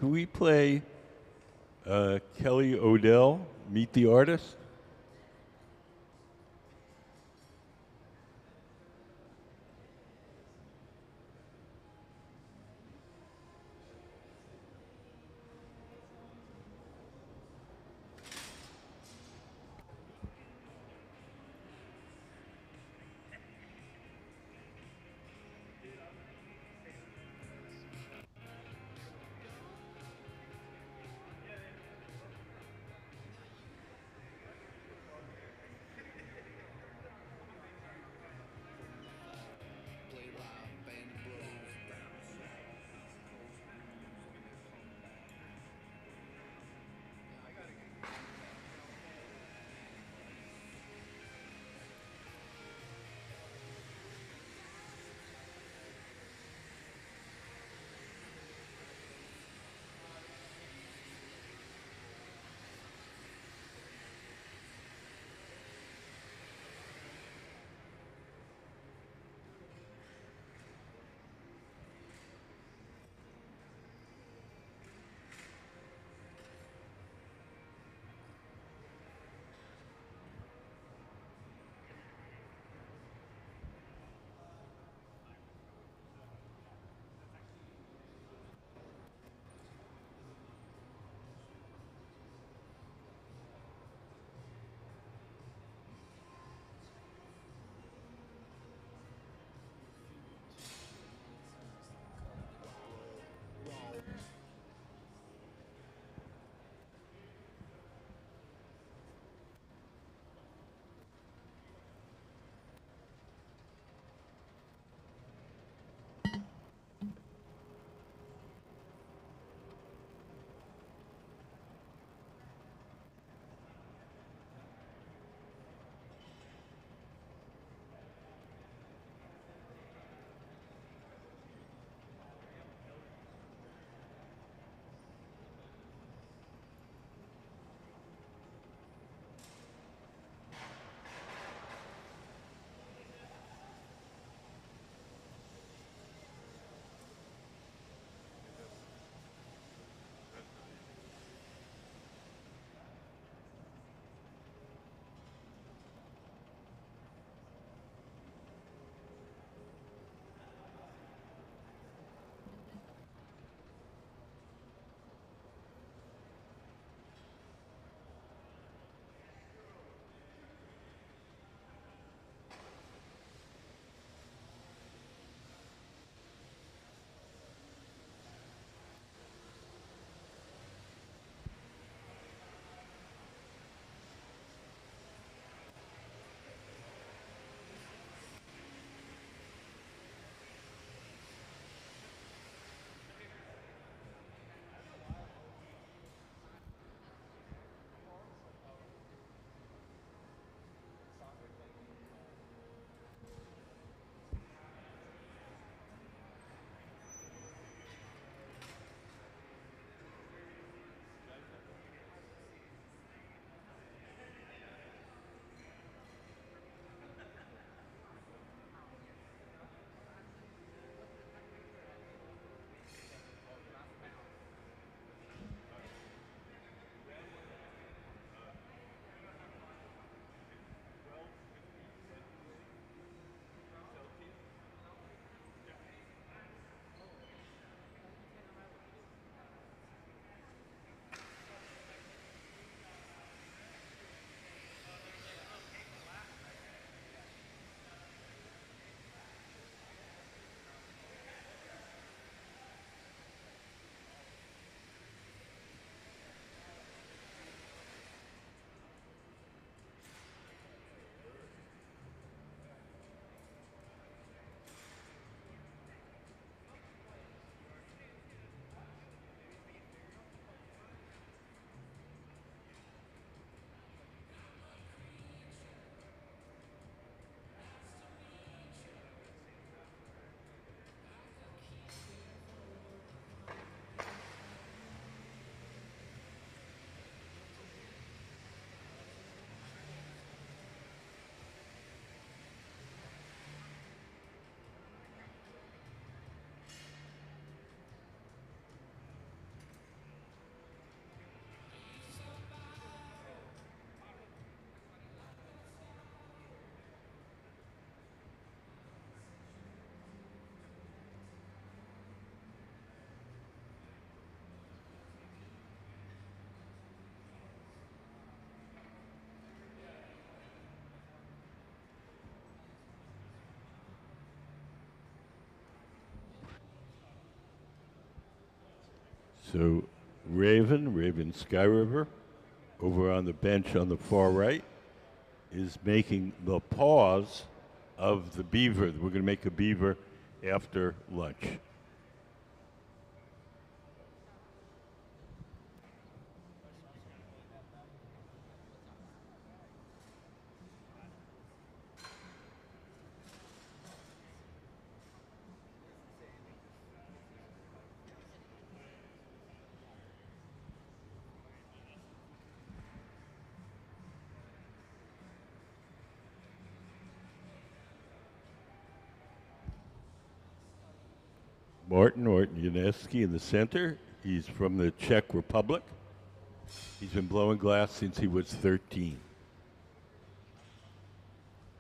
[SPEAKER 1] Can we play Kelly Odell, Meet the Artist? So Raven Skyriver, over on the bench on the far right, is making the paws of the beaver. We're going to make a beaver after lunch. Martin Janecký in the center. He's from the Czech Republic. He's been blowing glass since he was 13.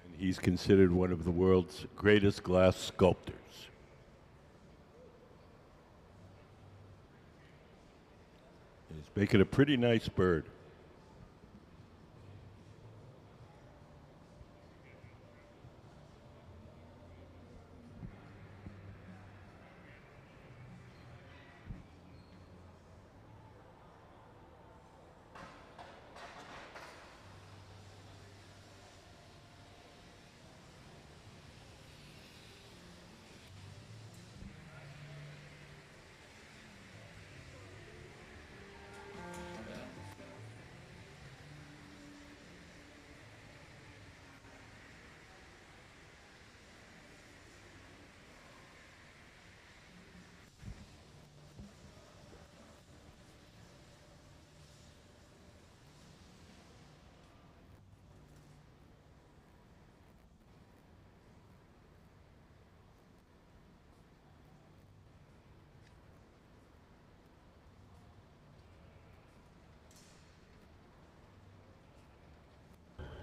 [SPEAKER 1] And he's considered one of the world's greatest glass sculptors. He's making a pretty nice bird.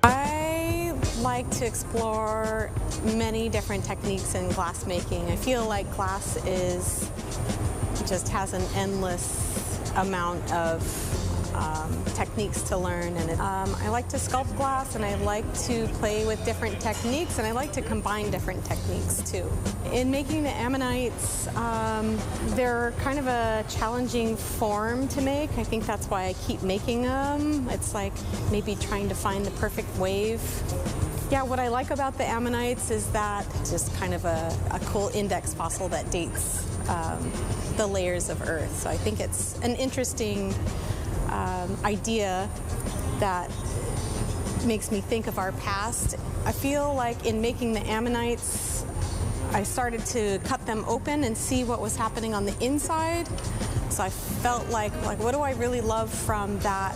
[SPEAKER 7] I like to explore many different techniques in glass making. I feel like glass just has an endless amount of techniques to learn, and I like to sculpt glass, and I like to play with different techniques, and I like to combine different techniques too. In making the ammonites, they're kind of a challenging form to make. I think that's why I keep making them. It's like maybe trying to find the perfect wave. Yeah, what I like about the ammonites is that it's just kind of a cool index fossil that dates the layers of Earth. So I think it's an interesting idea that makes me think of our past. I feel like in making the ammonites, I started to cut them open and see what was happening on the inside. So I felt like what do I really love from that?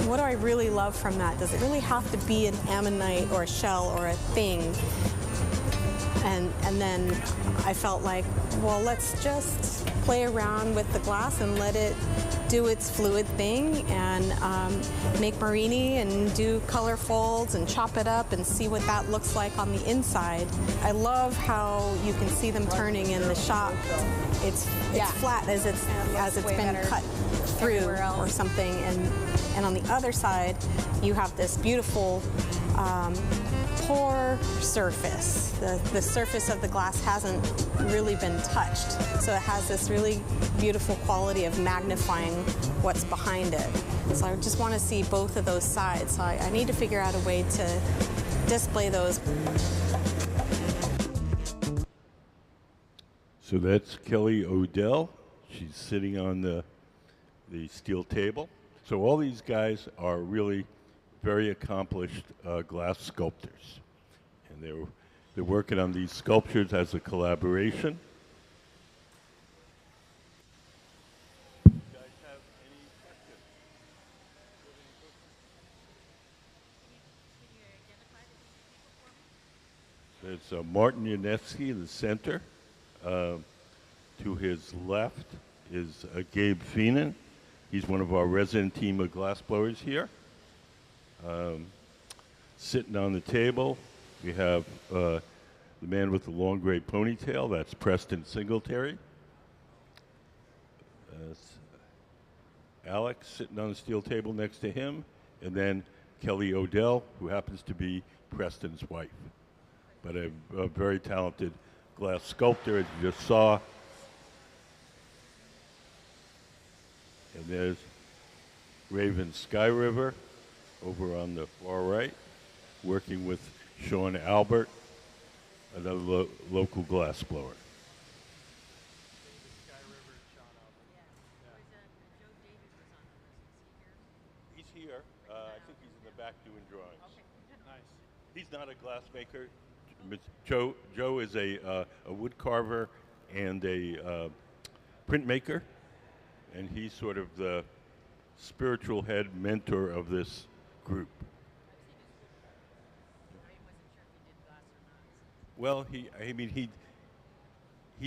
[SPEAKER 7] What do I really love from that? Does it really have to be an ammonite or a shell or a thing? And then I felt like, well, let's just play around with the glass and let it do its fluid thing, and make marini and do color folds and chop it up and see what that looks like on the inside. I love how you can see them turning in the shop. It's flat as it's been cut through or something, and on the other side you have this beautiful pore surface. The surface of the glass hasn't really been touched, so it has this really beautiful quality of magnifying what's behind it. So I just want to see both of those sides. So I need to figure out a way to display those.
[SPEAKER 1] So that's Kelly Odell. She's sitting on the steel table. So all these guys are really very accomplished glass sculptors, and they're working on these sculptures as a collaboration. You guys have any questions? There's Martin Janecký in the center. To his left is Gabe Feenan. He's one of our resident team of glassblowers here. Sitting on the table, we have the man with the long gray ponytail. That's Preston Singletary. Alex sitting on the steel table next to him, and then Kelly Odell, who happens to be Preston's wife, but a very talented glass sculptor, as you just saw. And there's Raven Skyriver over on the far right, working with Sean Albert, another local glass blower. He's here. I think he's in the back doing drawings.
[SPEAKER 3] Nice.
[SPEAKER 1] He's not a glass maker. Joe is a wood carver and a printmaker, and he's sort of the spiritual head mentor of this group. Well, he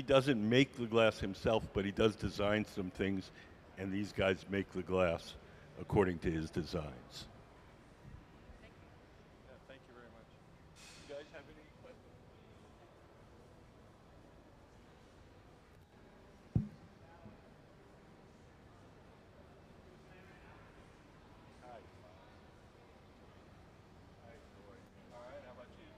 [SPEAKER 1] doesn't make the glass himself, but he does design some things, and these guys make the glass according to his designs.
[SPEAKER 3] Yeah, thank you very much.
[SPEAKER 1] You guys have any questions? Hi. Hi, boy. All right, how about you?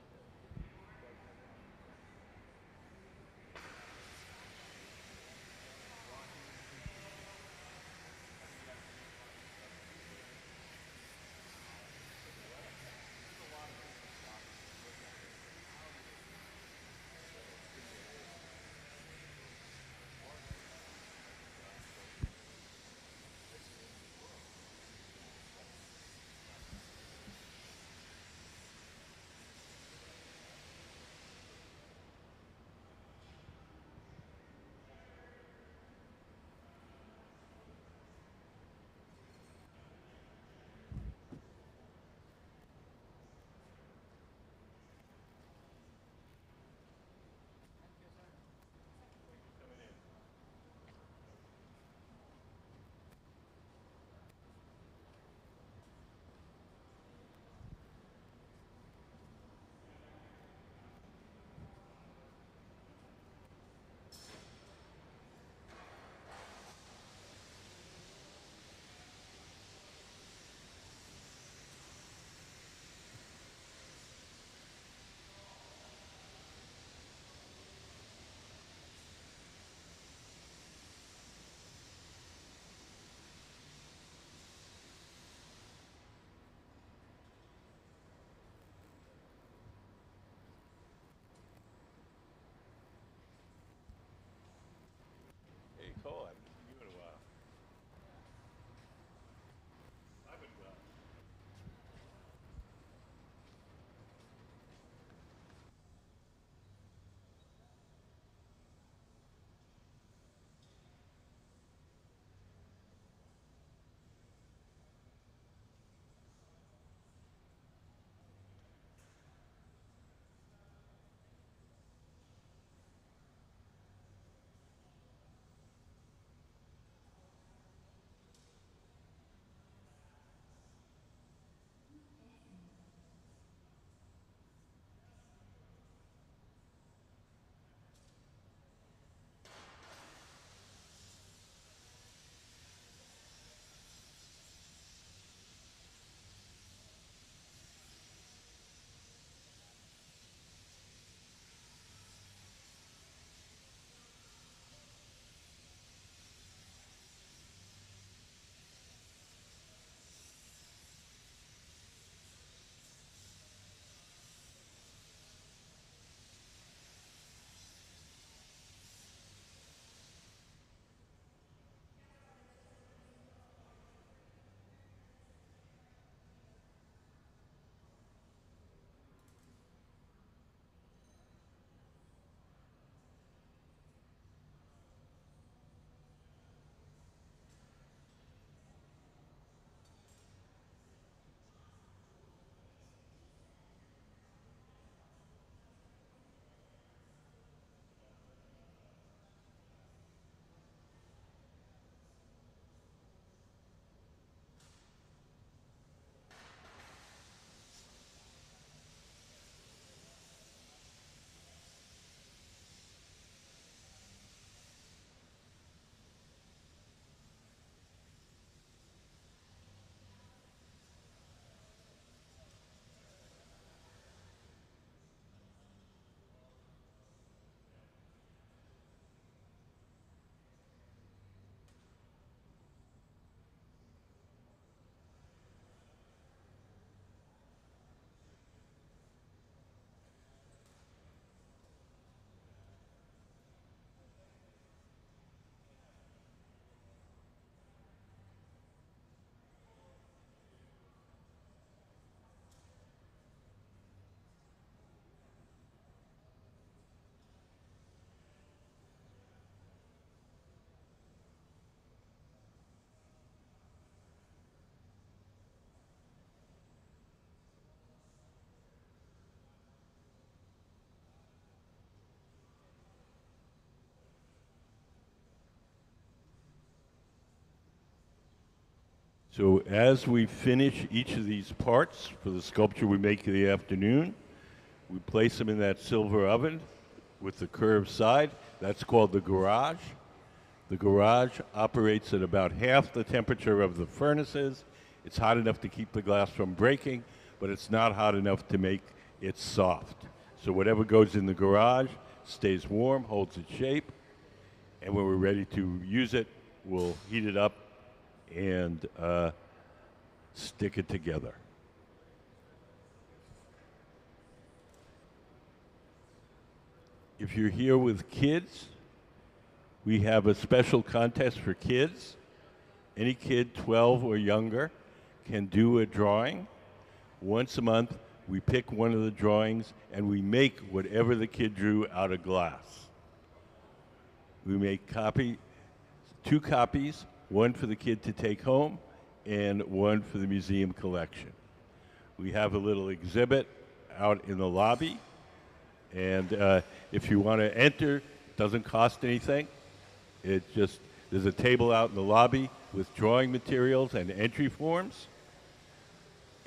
[SPEAKER 1] So as we finish each of these parts for the sculpture we make in the afternoon, we place them in that silver oven with the curved side. That's called the garage. The garage operates at about half the temperature of the furnaces. It's hot enough to keep the glass from breaking, but it's not hot enough to make it soft. So whatever goes in the garage stays warm, holds its shape, and when we're ready to use it, we'll heat it up and stick it together. If you're here with kids, we have a special contest for kids. Any kid 12 or younger can do a drawing. Once a month, we pick one of the drawings and we make whatever the kid drew out of glass. We make two copies, one for the kid to take home and one for the museum collection. We have a little exhibit out in the lobby, and if you want to enter, it doesn't cost anything. There's a table out in the lobby with drawing materials and entry forms.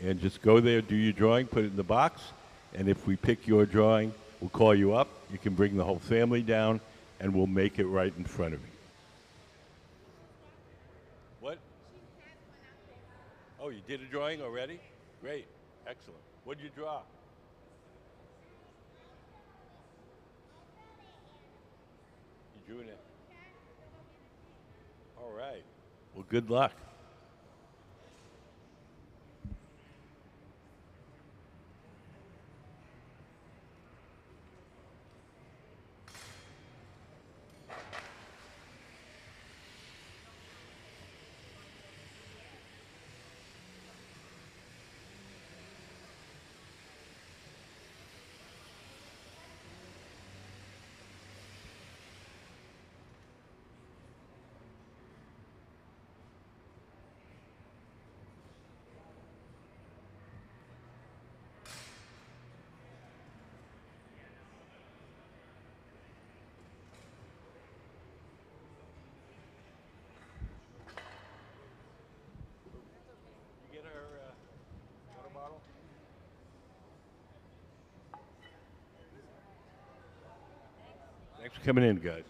[SPEAKER 1] And just go there, do your drawing, put it in the box, and if we pick your drawing, we'll call you up. You can bring the whole family down, and we'll make it right in front of you. What? Oh, you did a drawing already? Great, excellent. What did you draw? You drew it. All right. Well, good luck. Get her water bottle. Thanks for coming in, guys.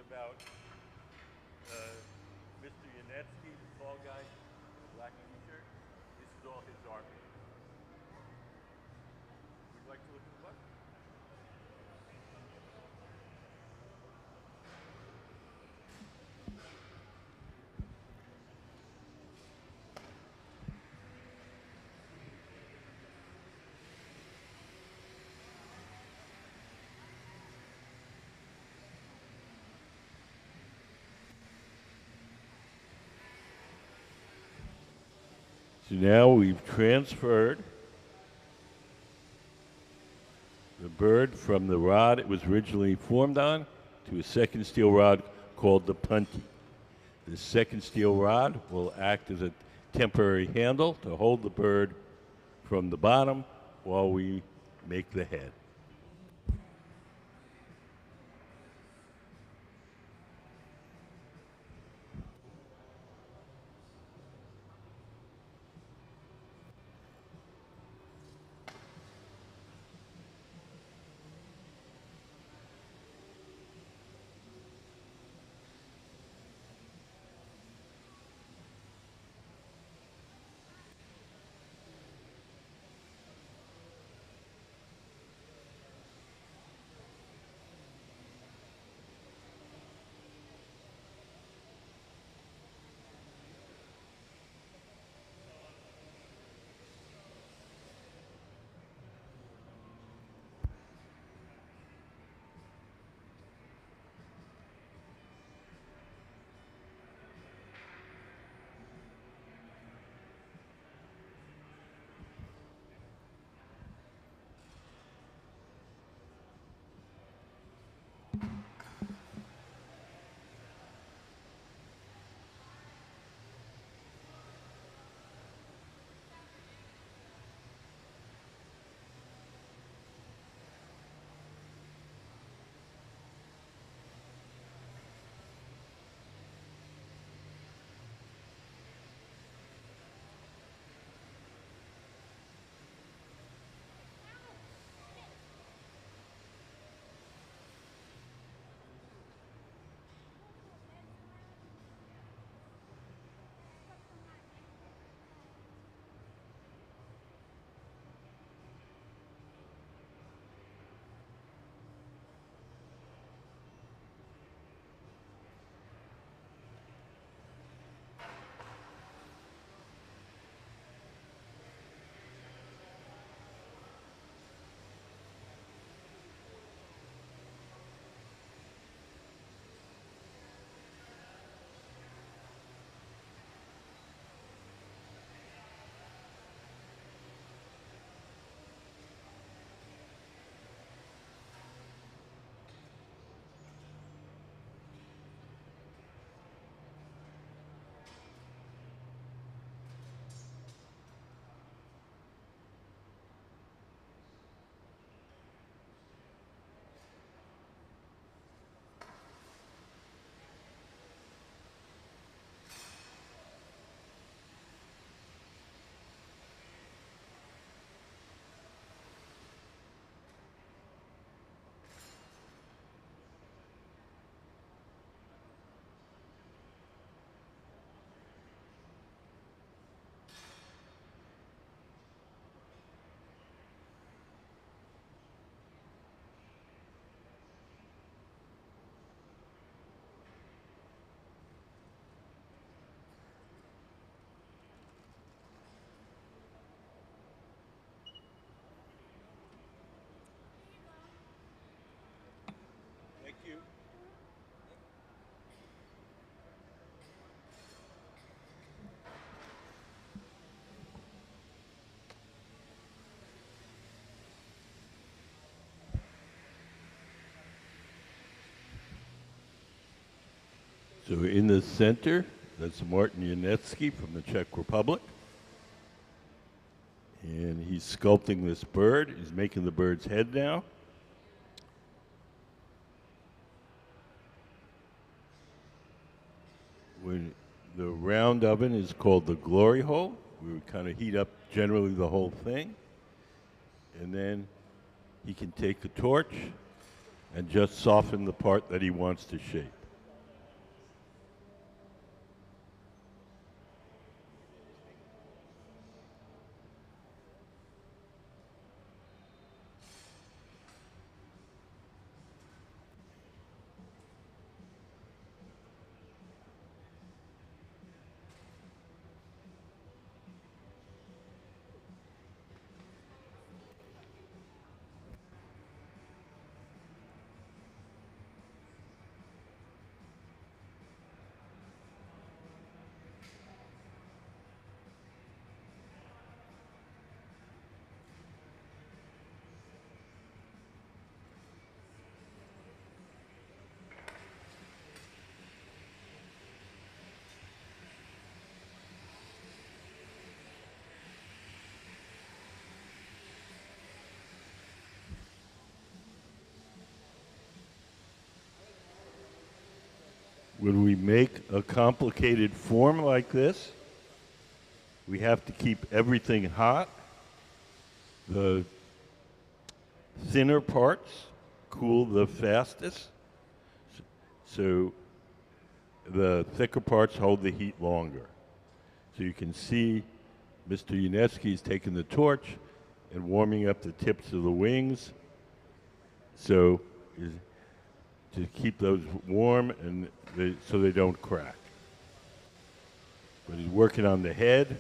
[SPEAKER 1] about Mr. Janecký, the tall guy, black t-shirt. This is all his art. Would you like to look at the book? So now we've transferred the bird from the rod it was originally formed on to a second steel rod called the punty. The second steel rod will act as a temporary handle to hold the bird from the bottom while we make the head. So in the center, that's Martin Janecký from the Czech Republic. And he's sculpting this bird. He's making the bird's head now. When the round oven is called the glory hole. We would kind of heat up generally the whole thing. And then he can take a torch and just soften the part that he wants to shape. when we make a complicated form like this, we have to keep everything hot. The thinner parts cool the fastest, so the thicker parts hold the heat longer. So you can see Mr. Janecký is taking the torch and warming up the tips of the wings, so to keep those warm and so they don't crack. But he's working on the head.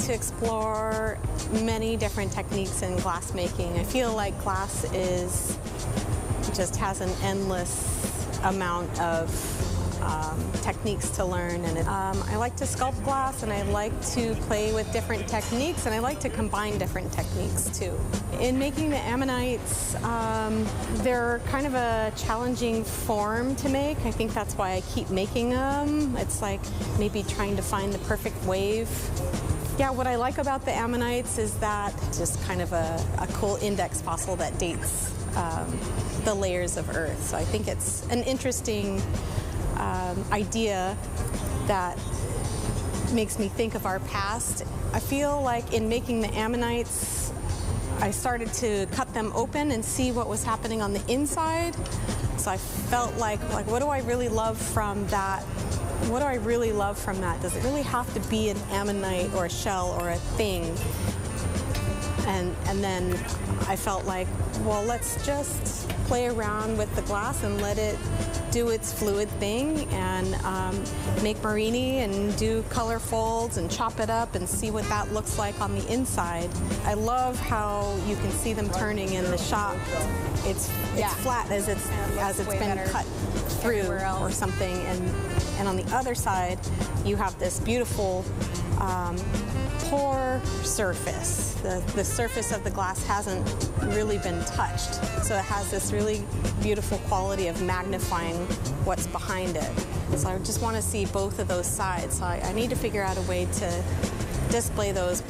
[SPEAKER 7] to explore many different techniques in glass making. I feel like glass just has an endless amount of techniques to learn, and I like to sculpt glass, and I like to play with different techniques, and I like to combine different techniques too. In making the ammonites, they're kind of a challenging form to make. I think that's why I keep making them. It's like maybe trying to find the perfect wave. Yeah, what I like about the ammonites is that it's just kind of a cool index fossil that dates the layers of Earth. So I think it's an interesting idea that makes me think of our past. I feel like in making the ammonites, I started to cut them open and see what was happening on the inside. So I felt like what do I really love from that? What do I really love from that? Does it really have to be an ammonite or a shell or a thing? And then I felt like, well, let's just play around with the glass and let it do its fluid thing, and make marini and do color folds and chop it up and see what that looks like on the inside. I love how you can see them turning in the shop. It's flat as it's been cut through or something, and on the other side you have this beautiful pore surface. The surface of the glass hasn't really been touched, so it has this really beautiful quality of magnifying what's behind it. So I just want to see both of those sides. So I need to figure out a way to display those.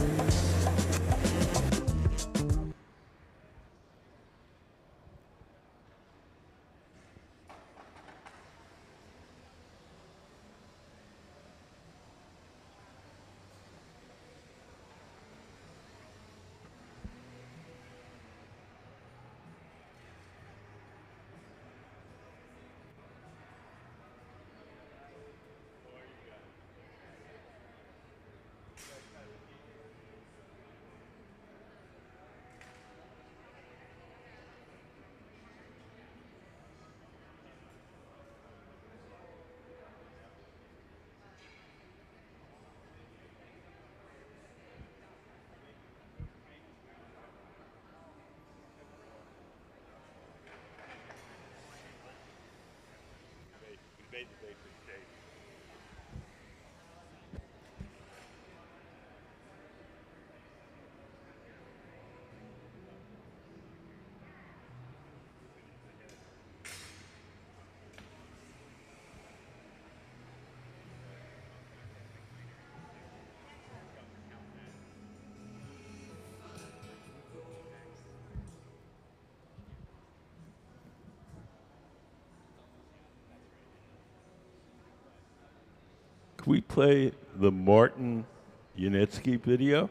[SPEAKER 1] Can we play the Martin Janecký video?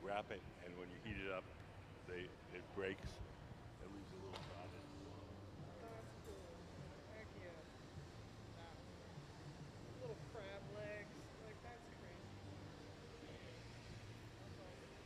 [SPEAKER 1] wrap it, and when you heat it up, it breaks. It leaves a little solid.
[SPEAKER 3] That's cool. Heck yeah. Wow. Little crab legs. Like, that's crazy. That's awesome.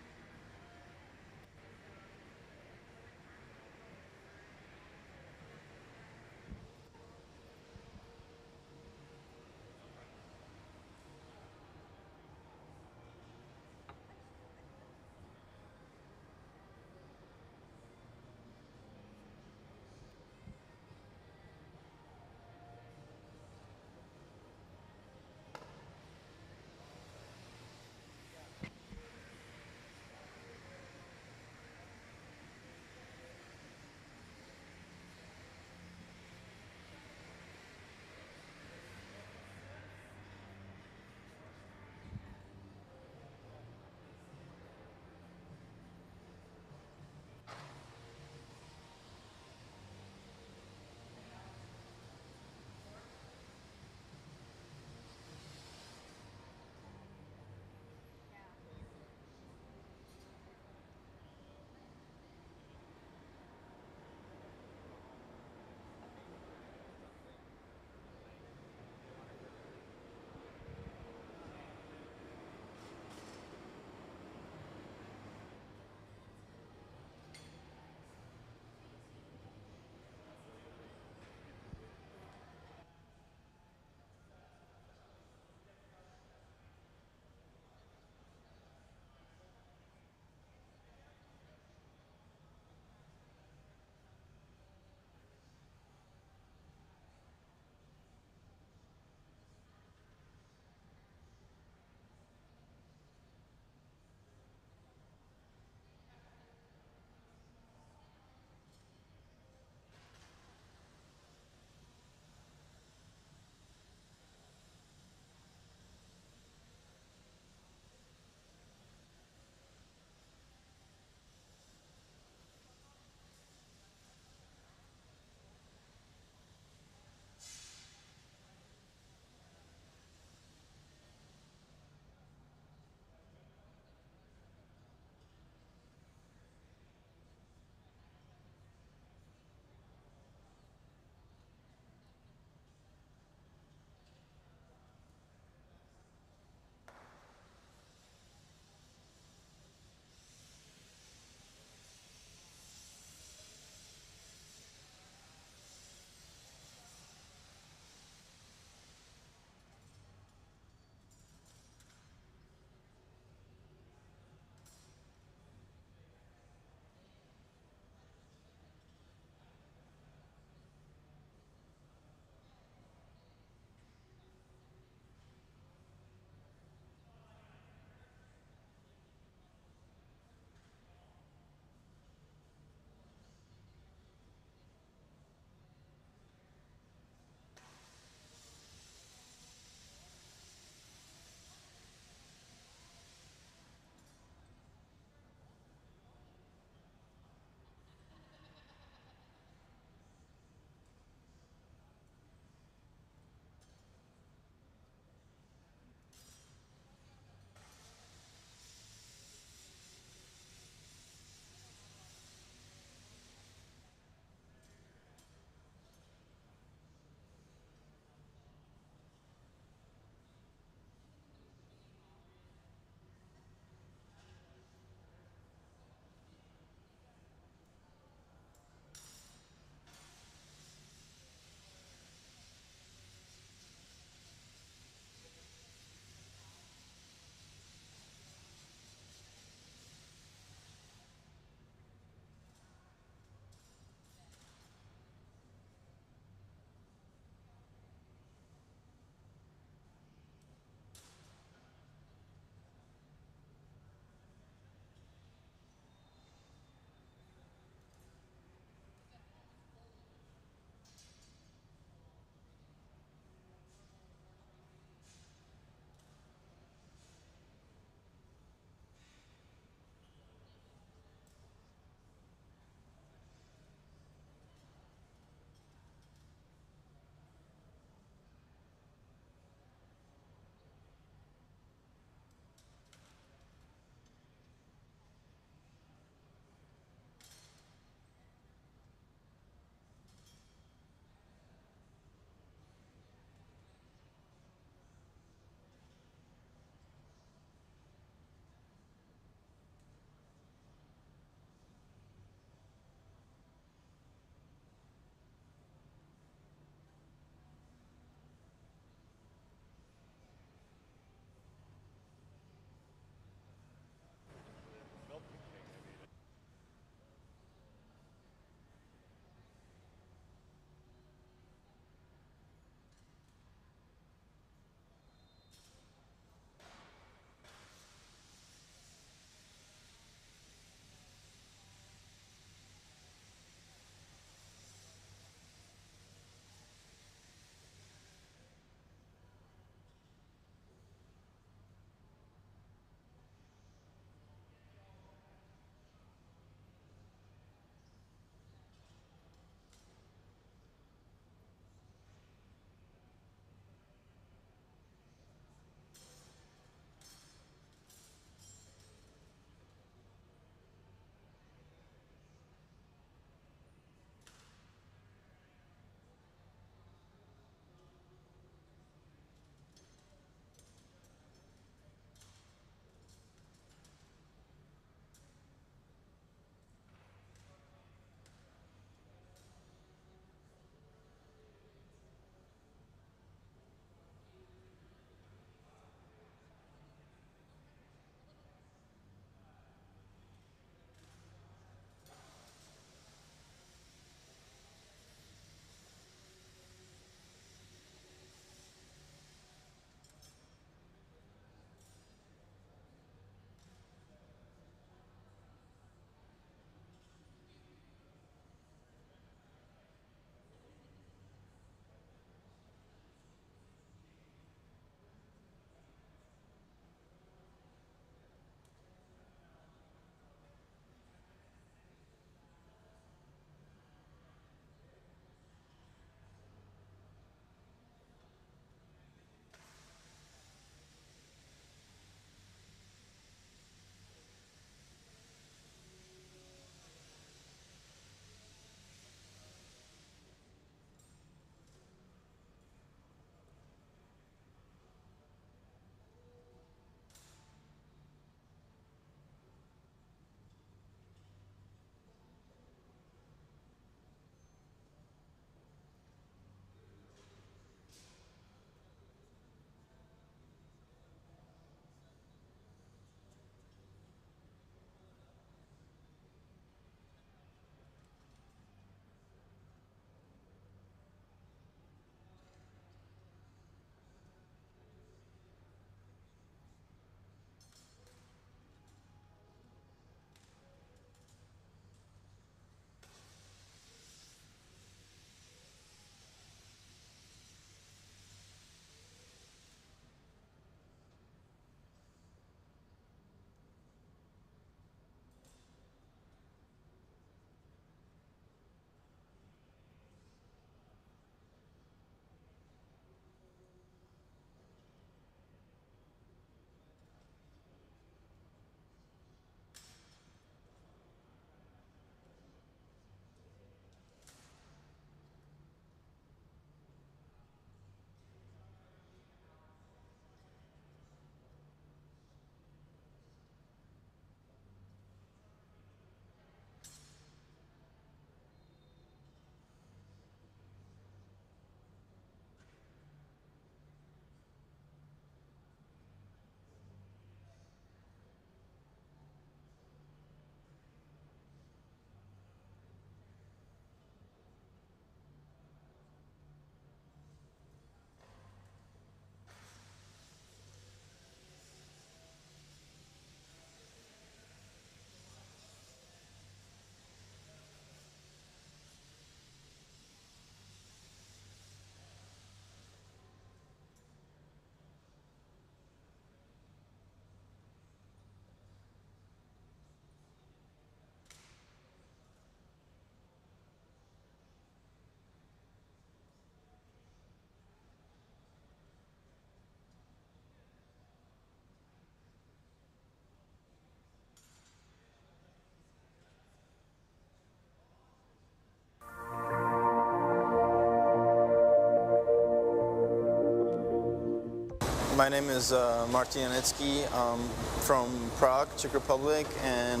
[SPEAKER 8] My name is Martin Janecký. I'm from Prague, Czech Republic, and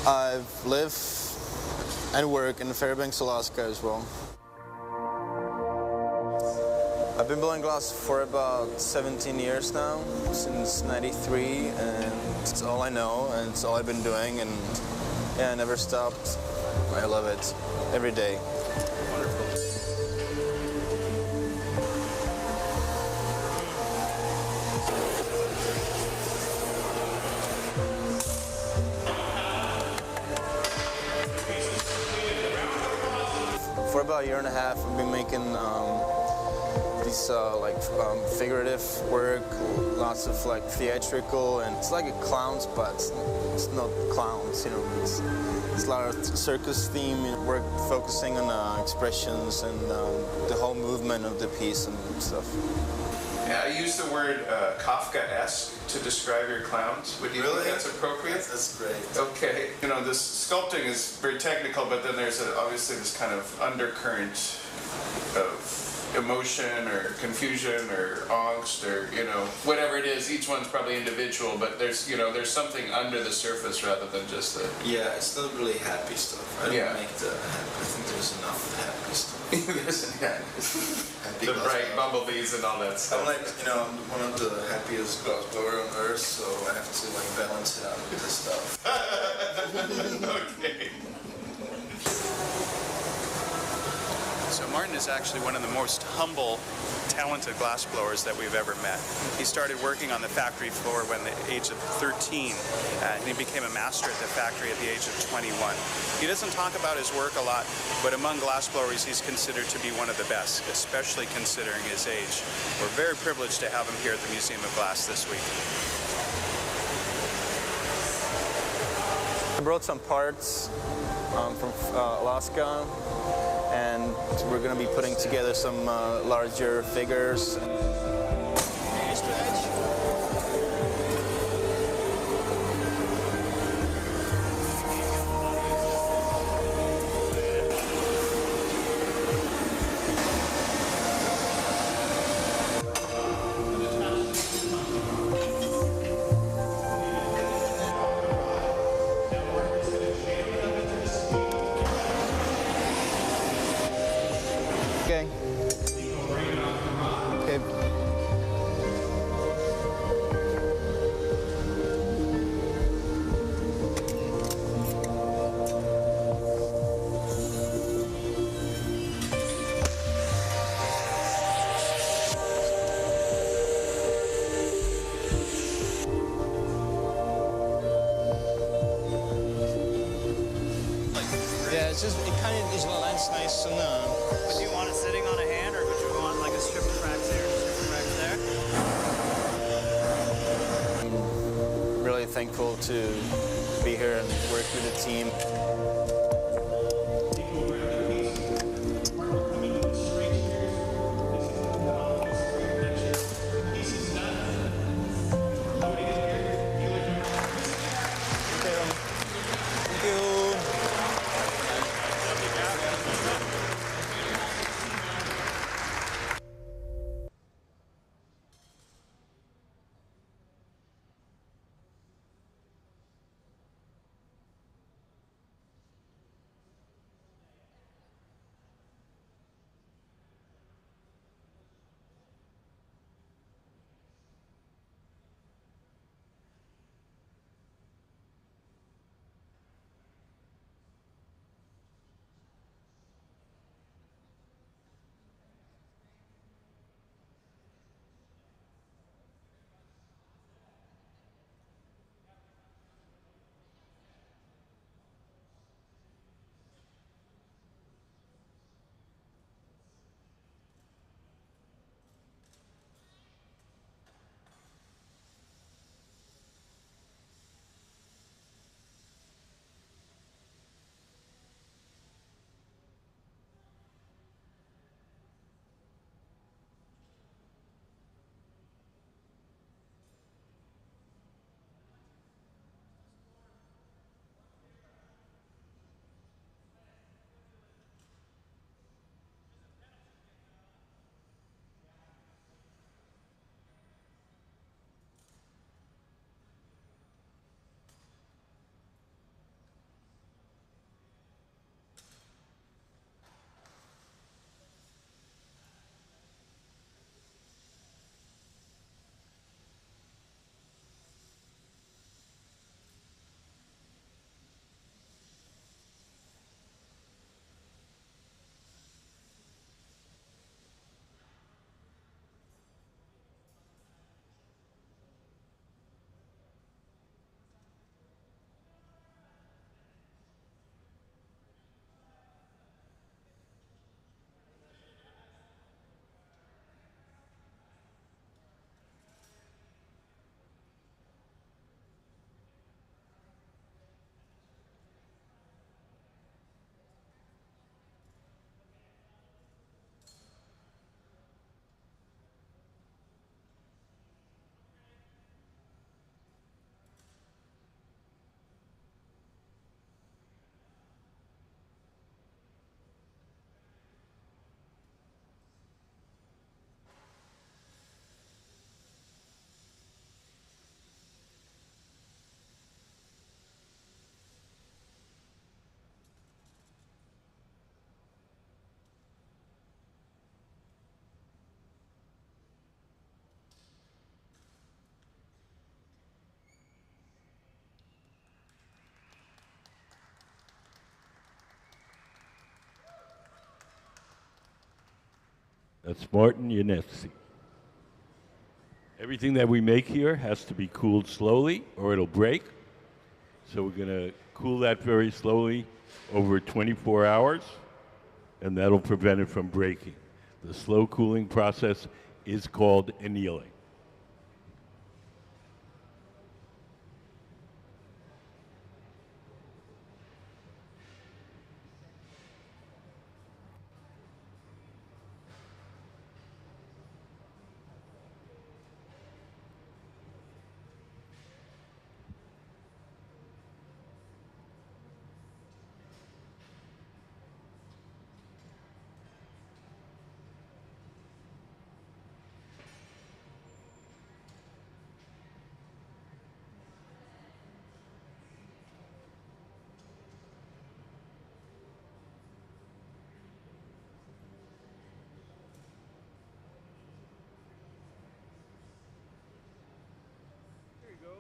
[SPEAKER 8] I've lived and work in Fairbanks, Alaska as well. I've been blowing glass for about 17 years now, since '93, and it's all I know, and it's all I've been doing, and yeah, I never stopped. I love it every day. For about a year and a half, I've been making these figurative work, lots of like theatrical, and it's like a clowns, but it's not clowns, you know. It's a lot of circus theme, work focusing on expressions and the whole movement of the piece and stuff.
[SPEAKER 2] Yeah, I use the word Kafka-esque to describe your clowns. Would you think that's appropriate?
[SPEAKER 8] That's great.
[SPEAKER 2] Okay. You know, this sculpting is very technical, but then there's obviously this kind of undercurrent of emotion or confusion or angst or, you know, whatever it is. Each one's probably individual, but there's, you know, there's something under the surface rather than just the...
[SPEAKER 8] Yeah, it's not really happy stuff. I don't make the happy. I think there's enough happy stuff.
[SPEAKER 2] The bright bumblebees and all that stuff.
[SPEAKER 8] I'm like, you know, I'm one of the happiest glass blower on earth, so I have to like balance it out with this stuff.
[SPEAKER 2] Okay. So Martin is actually one of the most humble, talented glassblowers that we've ever met. He started working on the factory floor when the age of 13, and he became a master at the factory at the age of 21. He doesn't talk about his work a lot, but among glassblowers he's considered to be one of the best, especially considering his age. We're very privileged to have him here at the Museum of Glass this week.
[SPEAKER 8] I brought some parts from Alaska, and we're going to be putting together some larger figures. Okay. Okay.
[SPEAKER 9] Yeah, it's just, it kind of is lens nice and
[SPEAKER 3] Would you want it sitting on a hand, or would you want like a strip of tracks here and a strip of tracks there?
[SPEAKER 8] I'm really thankful to be here and work with the team. Thank you.
[SPEAKER 1] That's Martin Janecký. Everything that we make here has to be cooled slowly or it'll break. So we're going to cool that very slowly over 24 hours, and that'll prevent it from breaking. The slow cooling process is called annealing.
[SPEAKER 3] There you go.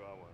[SPEAKER 1] draw one.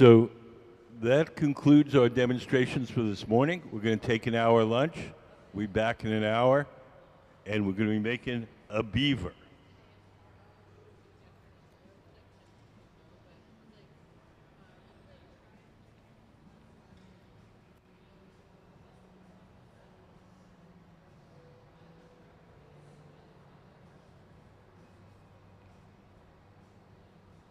[SPEAKER 1] So that concludes our demonstrations for this morning. We're going to take an hour lunch. We'll be back in an hour, and we're going to be making a beaver.